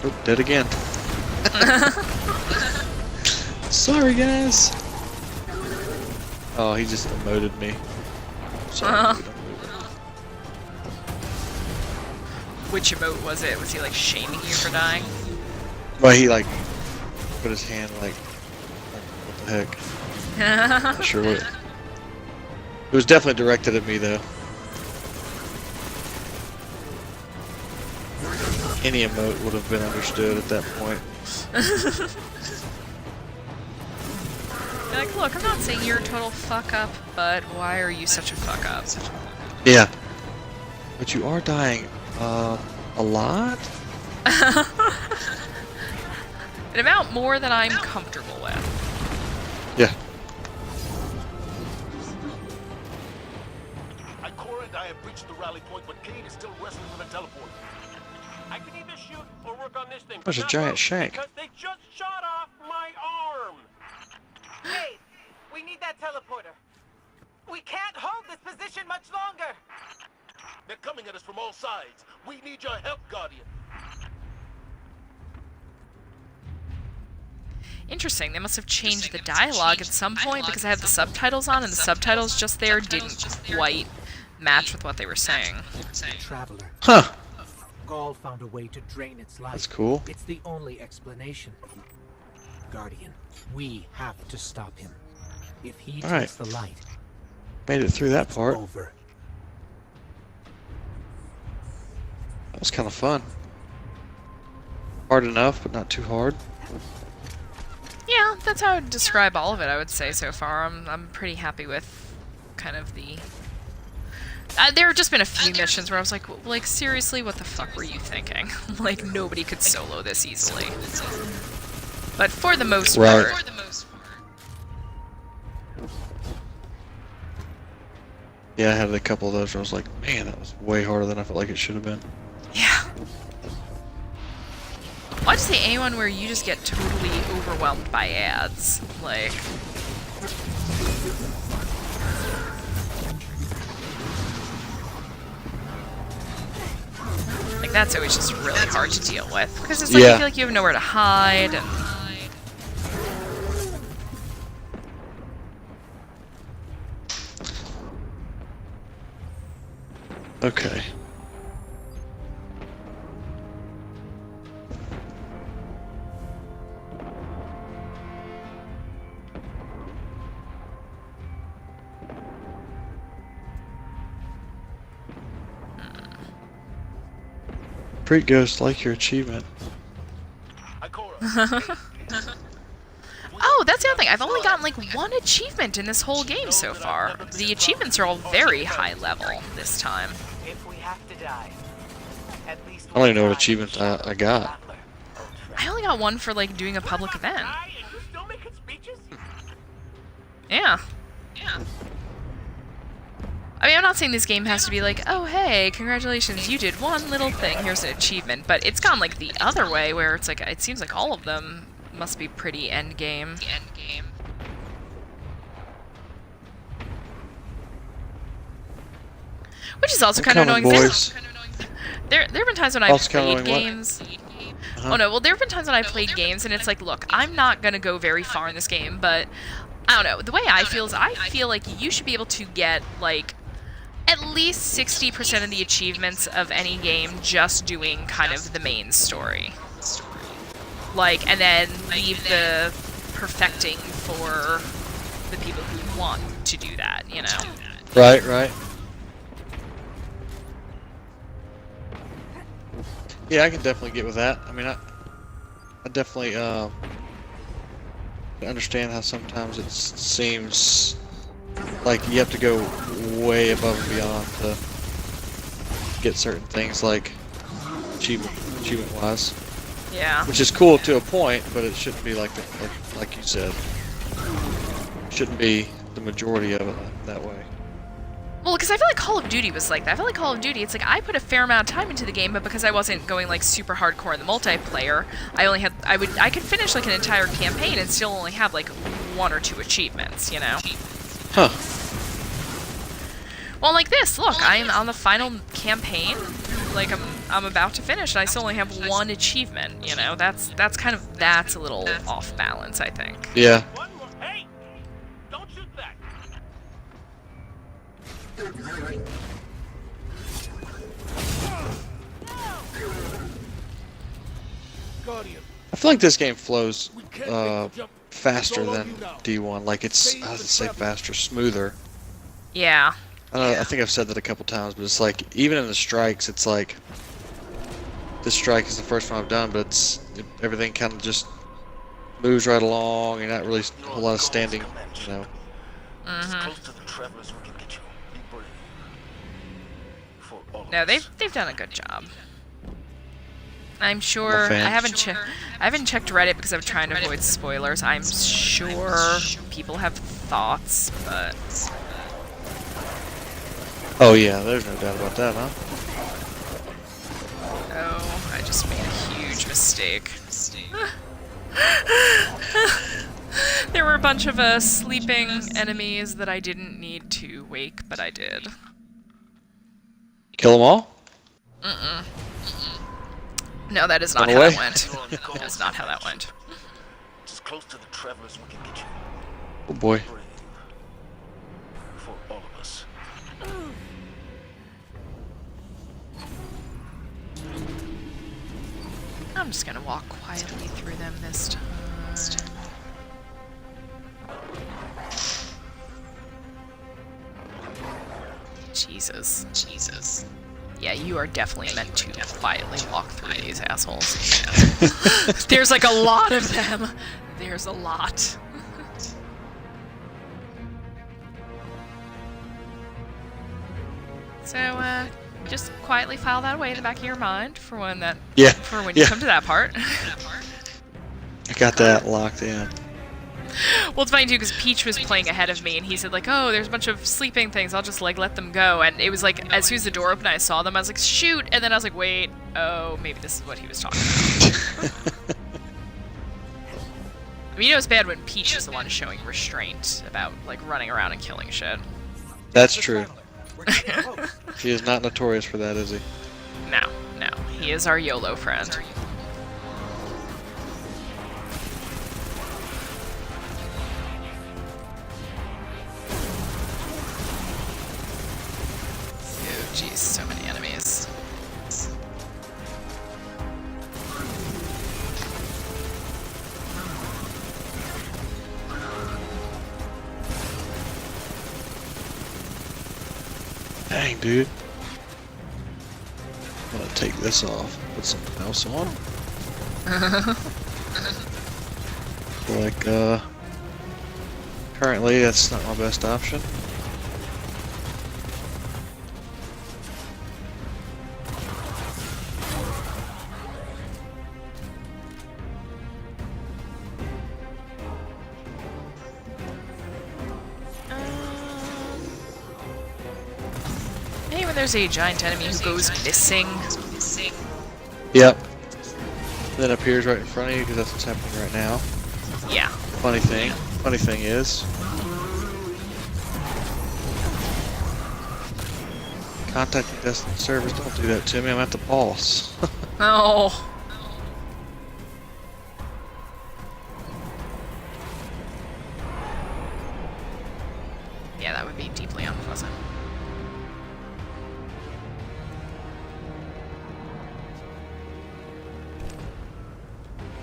Oh, dead again. Sorry, guys. Oh, he just emoted me. Sorry. Dude, Which emote was it? Was he like shaming you for dying? well, he like put his hand like what the heck? Not sure what. It was definitely directed at me though. Any emote would have been understood at that point. You're like, look, I'm not saying you're a total fuck up, but why are you such a fuck up? Yeah. But you are dying a lot? An amount more than I'm comfortable with. Yeah. Ikora and I have reached the rally point, but Cade is still wrestling with a teleport. I can either shoot or work on this thing. There's a but not giant both, shank. Because they just shot off my arm. Hey, we need that teleporter. We can't hold this position much longer. They're coming at us from all sides. We need your help, Guardian. Interesting, they must have changed the dialogue at some point because I had the subtitles on and the subtitles just there didn't quite match with what they were saying. Traveler. Huh. Gaul found a way to drain its life. That's cool. It's the only explanation. Guardian, we have to stop him. If he All right. takes the light, Made it through that part. over. That was kind of fun. Hard enough, but not too hard. Yeah, that's how I would describe all of it, I would say, so far. I'm pretty happy with kind of the... there have just been a few missions where I was like, seriously, what the fuck were you thinking? Like, nobody could solo this easily. But for the most Right. part... Yeah, I had a couple of those where I was like, man, that was way harder than I felt like it should have been. Yeah. Why'd you say anyone where you just get totally overwhelmed by ads? Like... Like, that's always just really hard to deal with. Because it's like, Yeah. you feel like you have nowhere to hide, and... Okay. Freak Ghost, like your achievement. Ikora. Oh, that's the other thing. I've only gotten like one achievement in this whole game so far. The achievements are all very high level this time. If we have to die, at least I don't even know what we'll die achievement I got. Rattler. I only got one for like doing a public event. Die and you're still making speeches? Yeah. Yeah. I mean, I'm not saying this game has to be like, oh, hey, congratulations, you did one little thing, here's an achievement, but it's gone like the other way, where it's like, it seems like all of them must be pretty end game. Which is also kind of annoying. Boys. There have been times when I've Also kinda played annoying what? games. Uh-huh. Oh no, well there have been times when I've played games and it's like, look, I'm not gonna go very far in this game, but I don't know. The way I feel is I feel like you should be able to get like at least 60% of the achievements of any game just doing kind of the main story. Like, and then leave the perfecting for the people who want to do that, you know? Right, right. Yeah, I can definitely get with that. I mean, I definitely understand how sometimes it seems like you have to go way above and beyond to get certain things, like achievement-wise. Yeah. Which is cool to a point, but it shouldn't be like you said. Shouldn't be the majority of it that way. Well, because I feel like Call of Duty was like that. I feel like Call of Duty, it's like I put a fair amount of time into the game, but because I wasn't going like super hardcore in the multiplayer, I could finish like an entire campaign and still only have like 1 or 2 achievements, you know? Huh. Well, like this, look, I'm on the final campaign. Like I'm about to finish, and I still only have 1 achievement. You know, that's a little off balance, I think. Yeah. Hey! Don't shoot that! I feel like this game flows faster than D1. Like it's, I would say faster, smoother. Yeah. I don't know, I think I've said that a couple times, but it's like, even in the strikes, it's like, this strike is the first one I've done, but everything kind of just moves right along, and not really a whole lot of standing, you know. No, they've done a good job. I'm sure. I haven't checked Reddit because I'm trying to avoid spoilers. I'm sure people have thoughts, but. Oh yeah, there's no doubt about that, huh? Oh, I just made a huge mistake. There were a bunch of sleeping enemies that I didn't need to wake, but I did. Kill them all? Mm-mm. No, that is not how that went. That is not how that went. Just close to the travelers we can get you. Oh boy. For all of us. I'm just gonna walk quietly through them this time. Jesus. Yeah, you are definitely meant to quietly walk through these assholes. There's like a lot of them. There's a lot. So, just quietly file that away in the back of your mind for when you come to that part. I got that locked in. Well, it's funny too because Peach was playing ahead of me, and he said like, "Oh, there's a bunch of sleeping things. I'll just like let them go." And it was like, as soon as the door opened, I saw them. I was like, "Shoot!" And then I was like, "Wait, oh, maybe this is what he was talking about." I mean, you know, it's bad when Peach is the one showing restraint about like running around and killing shit. That's true. He is not notorious for that, is he? No, he is our YOLO friend. Jeez, so many enemies. Dang, dude. I'm gonna take this off, put something else on. Like, currently that's not my best option. There's a giant enemy who goes missing. Yep. Then appears right in front of you because that's what's happening right now. Yeah. Funny thing is, contacting destined servers, don't do that to me. I'm at the boss. Oh. Yeah, that would be deeply unpleasant.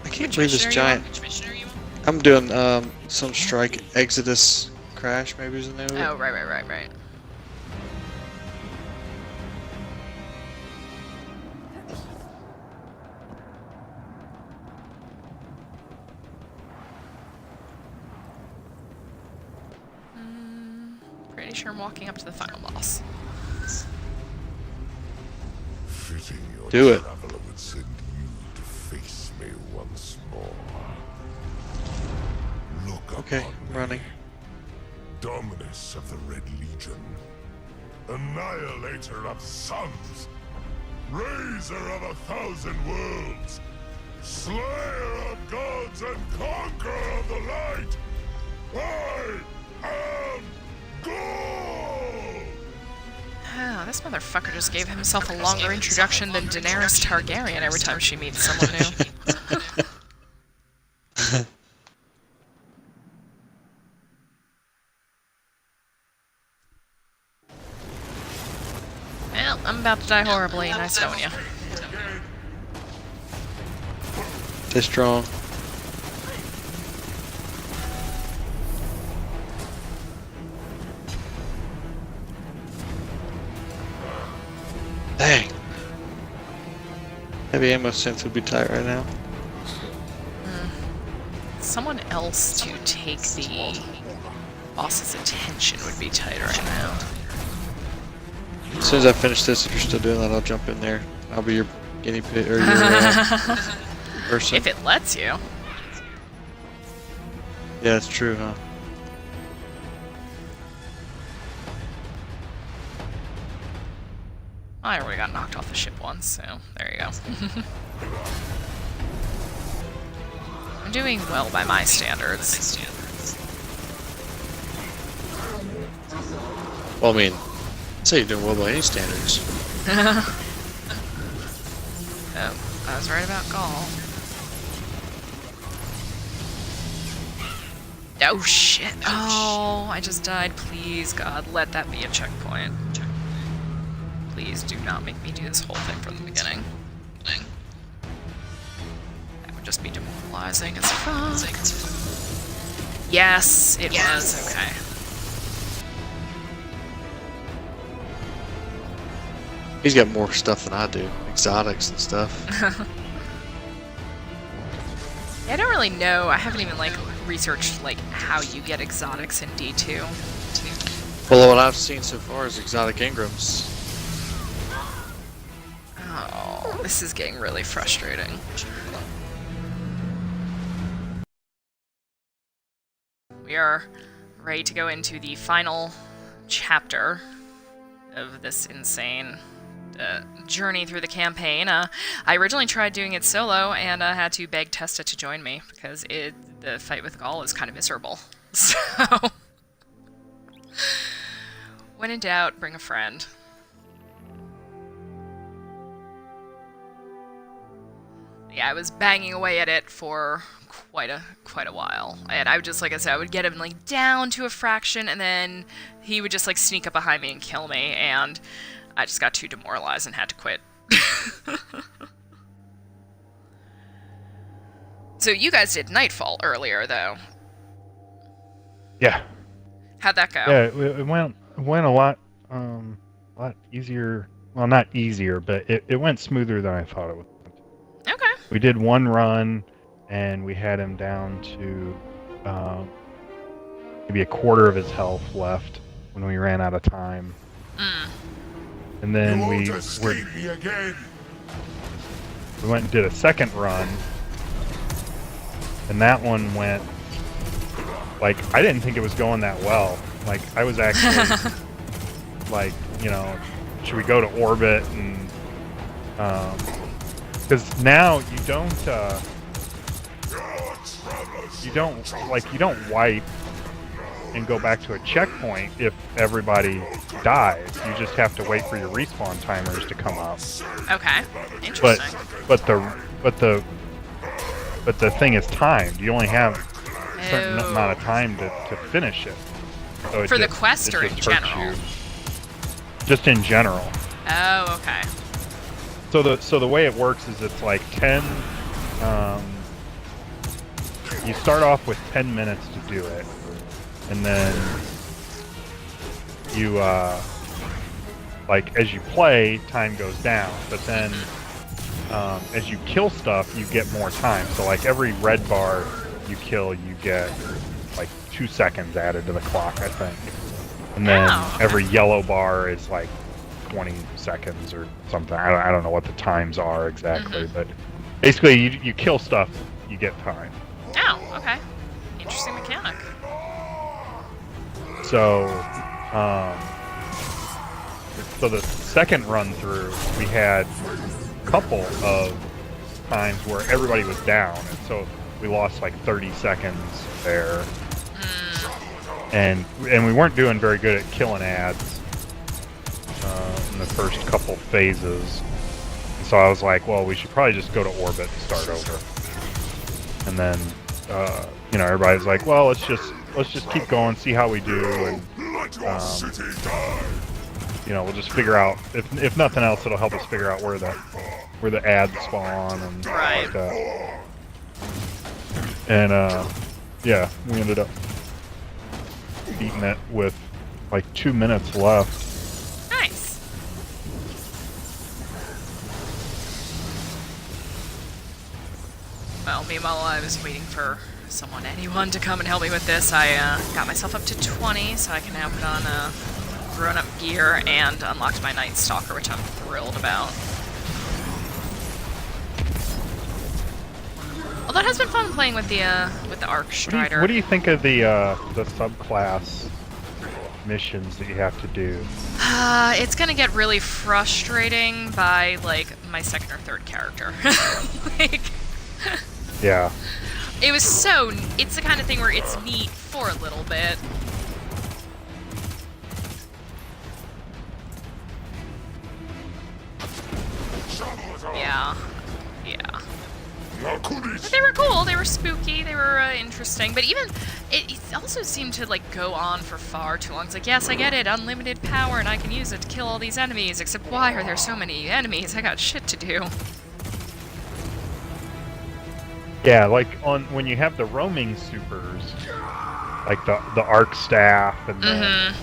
I can't believe this giant. I'm doing some strike Exodus Crash, maybe is the name of it. Oh, right. Pretty sure I'm walking up to the final boss. Do it. Traveler would send you to face me once more. Look Okay, upon I'm me. running. Dominus of the Red Legion, annihilator of suns, raiser of 1,000 worlds, slayer of gods and conqueror of the light. I am Ghaul! Oh, this motherfucker just gave himself a longer introduction than Daenerys Targaryen every time she meets someone new. Well, I'm about to die horribly, nice knowing you. Stay strong. Dang. Heavy ammo synth would be tight right now. Someone else to take the boss's attention would be tight right now. As soon as I finish this, if you're still doing that, I'll jump in there. I'll be your guinea pig or your person. If it lets you. Yeah, that's true, huh? I already got knocked off the ship once, so there you go. I'm doing well by my standards. Well, I mean, I'd say you're doing well by any standards. Oh, I was right about Gaul. Oh shit. Oh, I just died. Please, God, let that be a checkpoint. Please do not make me do this whole thing from the beginning. That would just be demoralizing as fuck. Yes, it was. Okay. He's got more stuff than I do. Exotics and stuff. I don't really know. I haven't even like researched like how you get exotics in D2. Well, what I've seen so far is exotic Ingrams. Oh, this is getting really frustrating. We are ready to go into the final chapter of this insane journey through the campaign. I originally tried doing it solo and had to beg Testa to join me because the fight with Ghaul is kind of miserable. So, when in doubt, bring a friend. Yeah, I was banging away at it for quite a while, and I would just, like I said, I would get him like down to a fraction, and then he would just like sneak up behind me and kill me, and I just got too demoralized and had to quit. So you guys did Nightfall earlier, though. Yeah. How'd that go? Yeah, it went a lot easier. Well, not easier, but it went smoother than I thought it would. Okay. We did one run, and we had him down to maybe a quarter of his health left when we ran out of time. And then we went and did a second run, and that one went like I didn't think it was going that well. Like I was actually like, you know, should we go to orbit and because now you don't wipe and go back to a checkpoint if everybody dies. You just have to wait for your respawn timers to come up. Okay. Interesting. But the thing is timed. You only have a certain amount of time to finish it. So for the quest or in general? Just in general. Oh, okay. So the way it works is it's like 10 you start off with 10 minutes to do it, and then you like as you play, time goes down. But then as you kill stuff, you get more time. So like every red bar you kill, you get like 2 seconds added to the clock, I think. And then every yellow bar is like 20 seconds or something. I don't know what the times are exactly, but basically you kill stuff, you get time. Oh, okay. Interesting mechanic. So, so the second run through, we had a couple of times where everybody was down, and so we lost like 30 seconds there. And we weren't doing very good at killing ads in the first couple phases. And so I was like, well, we should probably just go to orbit and start over. And then, you know, everybody's like, well, let's just keep going, see how we do, and you know, we'll just figure out. If nothing else, it'll help us figure out where the ads spawn and stuff like that. And yeah, we ended up beating it with like 2 minutes left. Nice. Well, meanwhile, I was waiting for anyone to come and help me with this. I got myself up to 20, so I can now put on grown-up gear and unlocked my Night Stalker, which I'm thrilled about. Although it has been fun playing with the Arc Strider. What do you think of the subclass missions that you have to do? It's gonna get really frustrating by like my second or third character. Like, yeah. It's the kind of thing where it's neat for a little bit. Yeah. Yeah. But they were cool, they were spooky, they were interesting, but even, it also seemed to like go on for far too long. It's like, yes, I get it, unlimited power, and I can use it to kill all these enemies, except why are there so many enemies? I got shit to do. Yeah, like when you have the roaming supers, like the arc staff and the,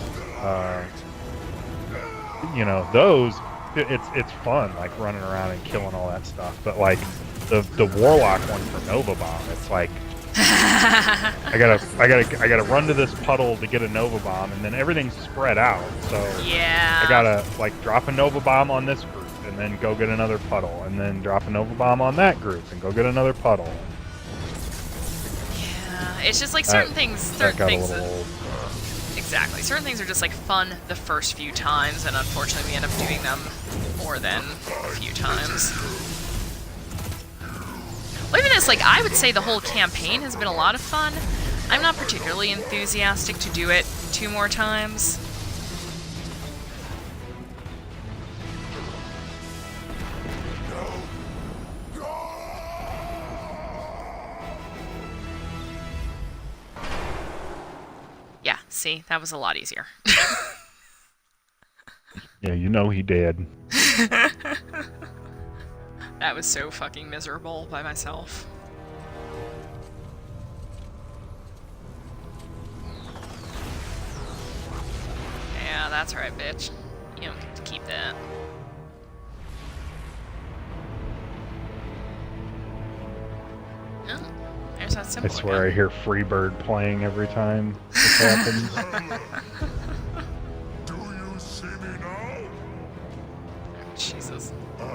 you know, those, it's fun, like running around and killing all that stuff. But like the warlock one for Nova Bomb, it's like I gotta run to this puddle to get a Nova Bomb, and then everything's spread out. So yeah, I gotta like drop a Nova Bomb on this group, and then go get another puddle, and then drop a Nova Bomb on that group, and go get another puddle. Yeah, it's just like certain things. That got a little old. Exactly. Certain things are just like fun the first few times, and unfortunately we end up doing them more than a few times. Well, even this, like, I would say the whole campaign has been a lot of fun. I'm not particularly enthusiastic to do it 2 more times. Yeah, see, that was a lot easier. Yeah, you know he did. That was so fucking miserable by myself. Yeah, that's right, bitch. You don't get to keep that. Oh, there's that symbol. I swear I hear Freebird playing every time this happens. Do you see me now? Jesus. I am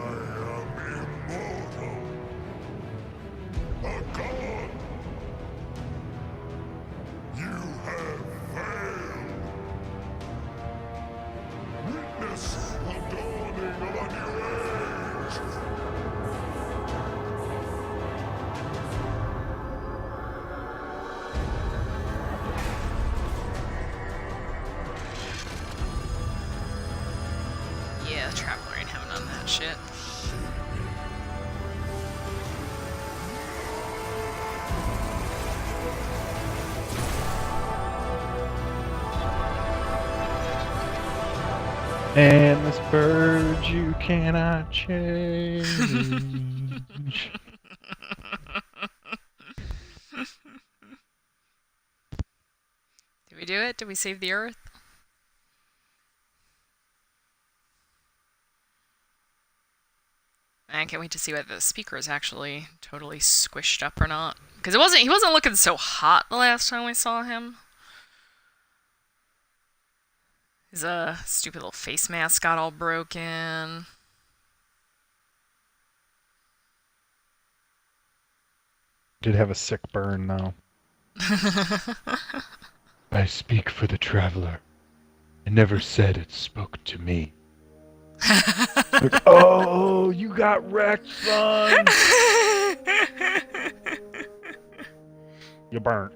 immortal. A god. You have failed. Witness the dawning of a new age. Yeah, the Traveler ain't having none of that shit. And this bird you cannot change. do it? Did we save the Earth? I can't wait to see whether the speaker is actually totally squished up or not. Because he wasn't looking so hot the last time we saw him. His stupid little face mask got all broken. Did have a sick burn though. I speak for the traveler. I never said it spoke to me. Like, oh, you got wrecked, son. You burnt.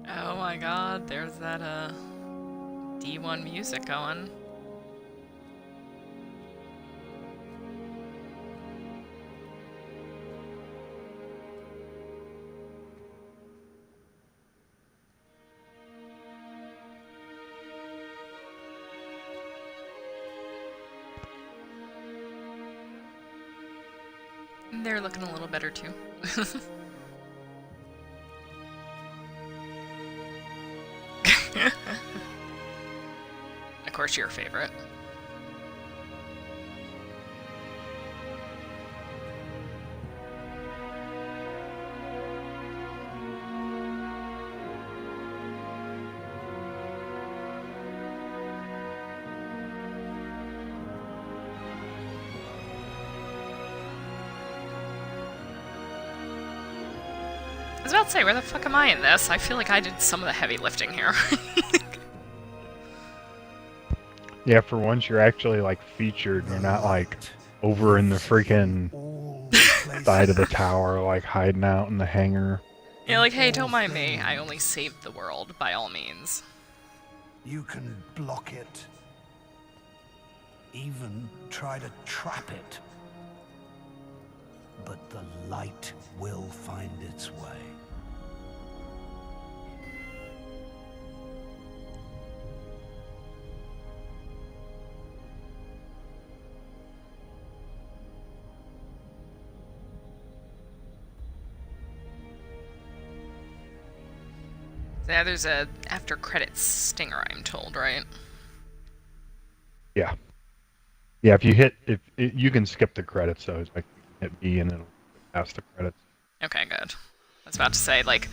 Oh my god, there's that D1 music going. They're looking a little better too. Of course, your favorite. I was about to say, where the fuck am I in this? I feel like I did some of the heavy lifting here. Yeah, for once you're actually like featured. You're not like over in the freaking side of the tower, like hiding out in the hangar. Yeah, like, hey, don't mind me. I only saved the world, by all means. You can block it. Even try to trap it. But the light will find its way. Yeah, there's a after credits stinger, I'm told, right? Yeah. Yeah, if you hit, you can skip the credits, so it's like hit B and it'll pass the credits. Okay, good. I was about to say, like,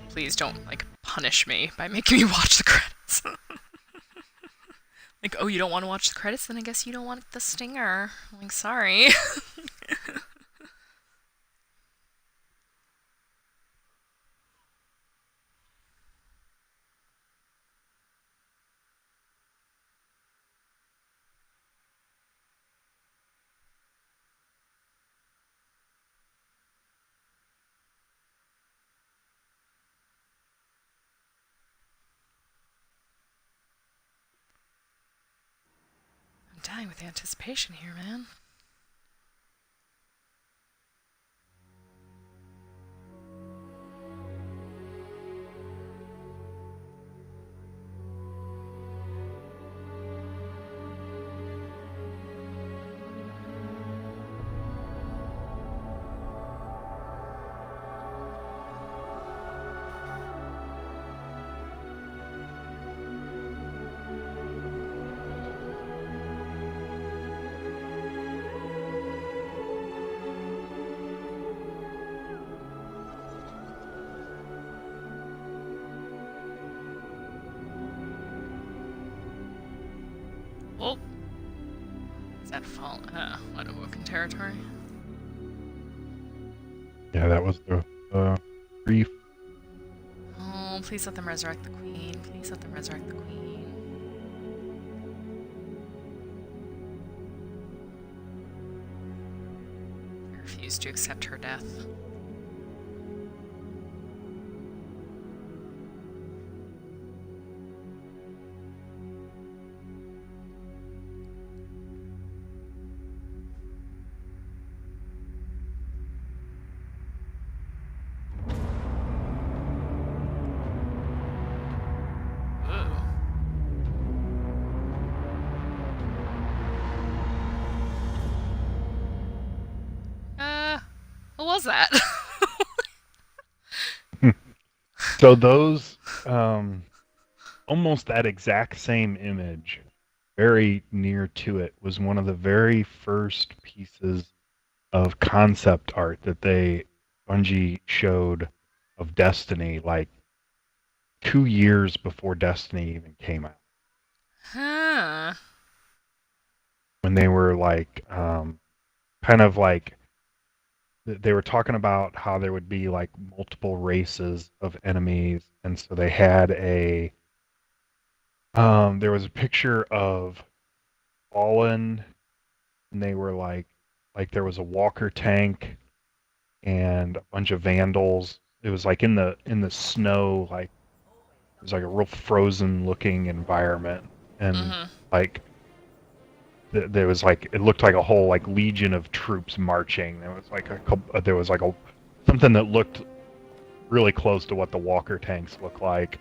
please don't, like, punish me by making me watch the credits. Like, oh, you don't want to watch the credits? Then I guess you don't want the stinger. I'm like, sorry. I'm dying with anticipation here, man. Well, is that fall? Unawoken territory? Yeah, that was the brief. Oh, please let them resurrect the queen. Please let them resurrect the queen. I refuse to accept her death. What was that? So those, almost that exact same image, very near to it, was one of the very first pieces of concept art that Bungie showed of Destiny, like 2 years before Destiny even came out. Huh. When they were like, kind of like, they were talking about how there would be like multiple races of enemies, and so they had there was a picture of Fallen, and they were like there was a walker tank and a bunch of vandals. It was like in the snow, like it was like a real frozen looking environment, and like there was like, it looked like a whole like legion of troops marching. There was like something that looked really close to what the walker tanks look like,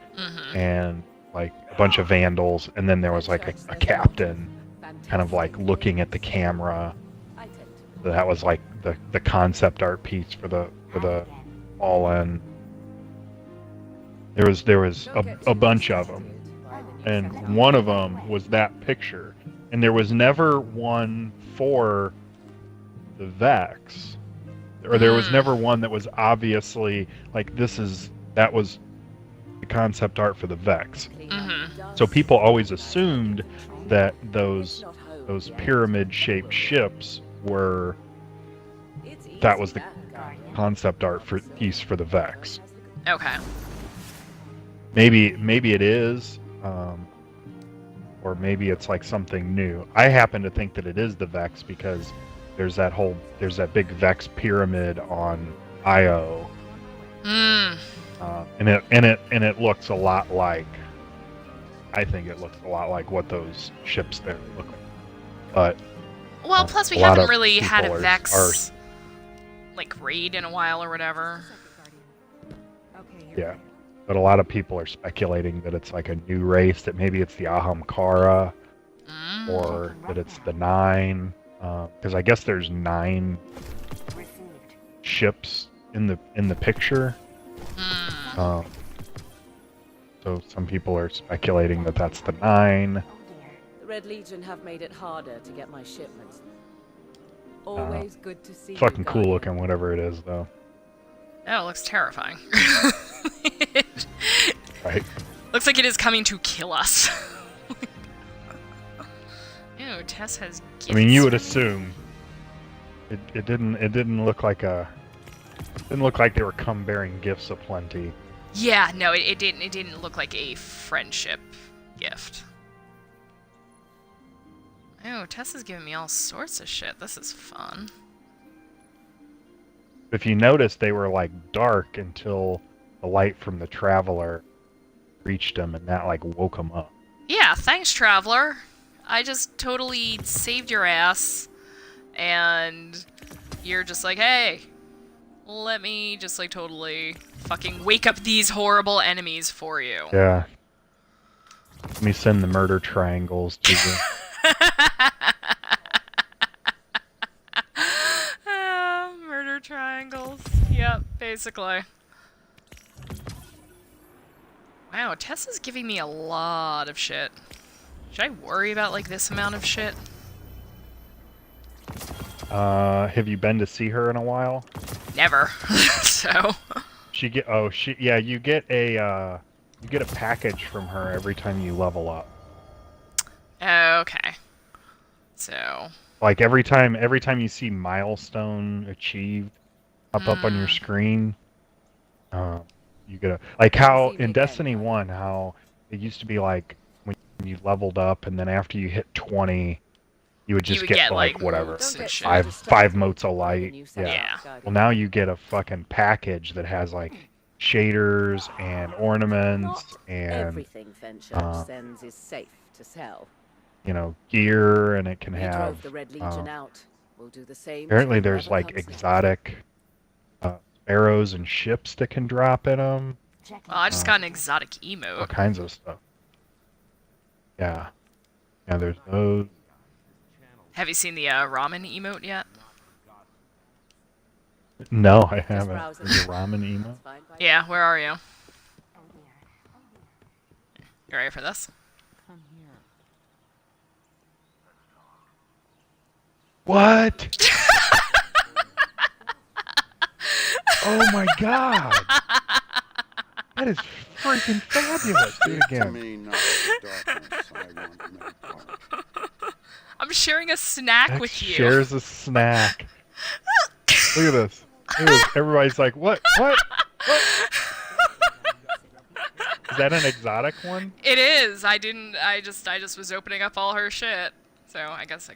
and like a bunch of vandals, and then there was like a captain kind of like looking at the camera. That was like the concept art piece for the Fallen. There was a bunch of them, and one of them was that picture, and there was never one for the Vex, or there was never one that was obviously like that was the concept art for the Vex. So people always assumed that those pyramid-shaped ships that was the concept art piece for the Vex. Okay. Maybe it is, or maybe it's like something new. I happen to think that it is the Vex because there's that big Vex pyramid on Io, and it looks a lot like. I think it looks a lot like what those ships there look like. But well, plus we haven't really had a Vex like raid in a while or whatever. Yeah, but a lot of people are speculating that it's like a new race, that maybe it's the Ahamkara, or that it's the 9, because I guess there's 9 ships in the picture. So some people are speculating that that's the 9. The Red Legion have made it harder to get my shipments. Always good to see. Fucking cool looking, whatever it is, though. Oh, it looks terrifying. Right. Looks like it is coming to kill us. Ew, Tess has gifts. I mean, you would assume. It didn't look like they were come bearing gifts aplenty. Yeah, no, it didn't. It didn't look like a friendship gift. Oh, Tess is giving me all sorts of shit. This is fun. If you notice, they were like dark until the light from the Traveler reached them, and that like woke them up. Yeah, thanks, Traveler. I just totally saved your ass, and you're just like, hey, let me just like totally fucking wake up these horrible enemies for you. Yeah. Let me send the murder triangles to you. Murder triangles. Yep, basically. Wow, Tessa's giving me a lot of shit. Should I worry about like this amount of shit? Have you been to see her in a while? Never. So. You get a package from her every time you level up. Okay. So. Like every time you see milestone achieved up on your screen, you get a, like how in Destiny 1, how it used to be like when you leveled up and then after you hit 20, you would just get like whatever, five motes of light. Yeah. Well, now you get a fucking package that has like shaders and ornaments and everything Venture sends is safe to sell. You know, gear, and it can We have. drove the Red Legion out. We'll do the same. Apparently, there's like exotic arrows and ships that can drop in them. Well, I just got an exotic emote. All kinds of stuff. Yeah. Yeah, there's those. Have you seen the ramen emote yet? No, I haven't. Is it ramen emo? Yeah, where are you? You ready for this? What? Oh my god! That is freaking fabulous! Do it again. I'm sharing a snack X with you. Shares a snack. Look at this. Look at this. Everybody's like, what? What? What? Is that an exotic one? It is. I just was opening up all her shit. So I guess.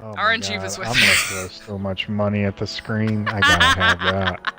Oh my RNG God. was with I'm gonna throw so much money at the screen. I gotta have that.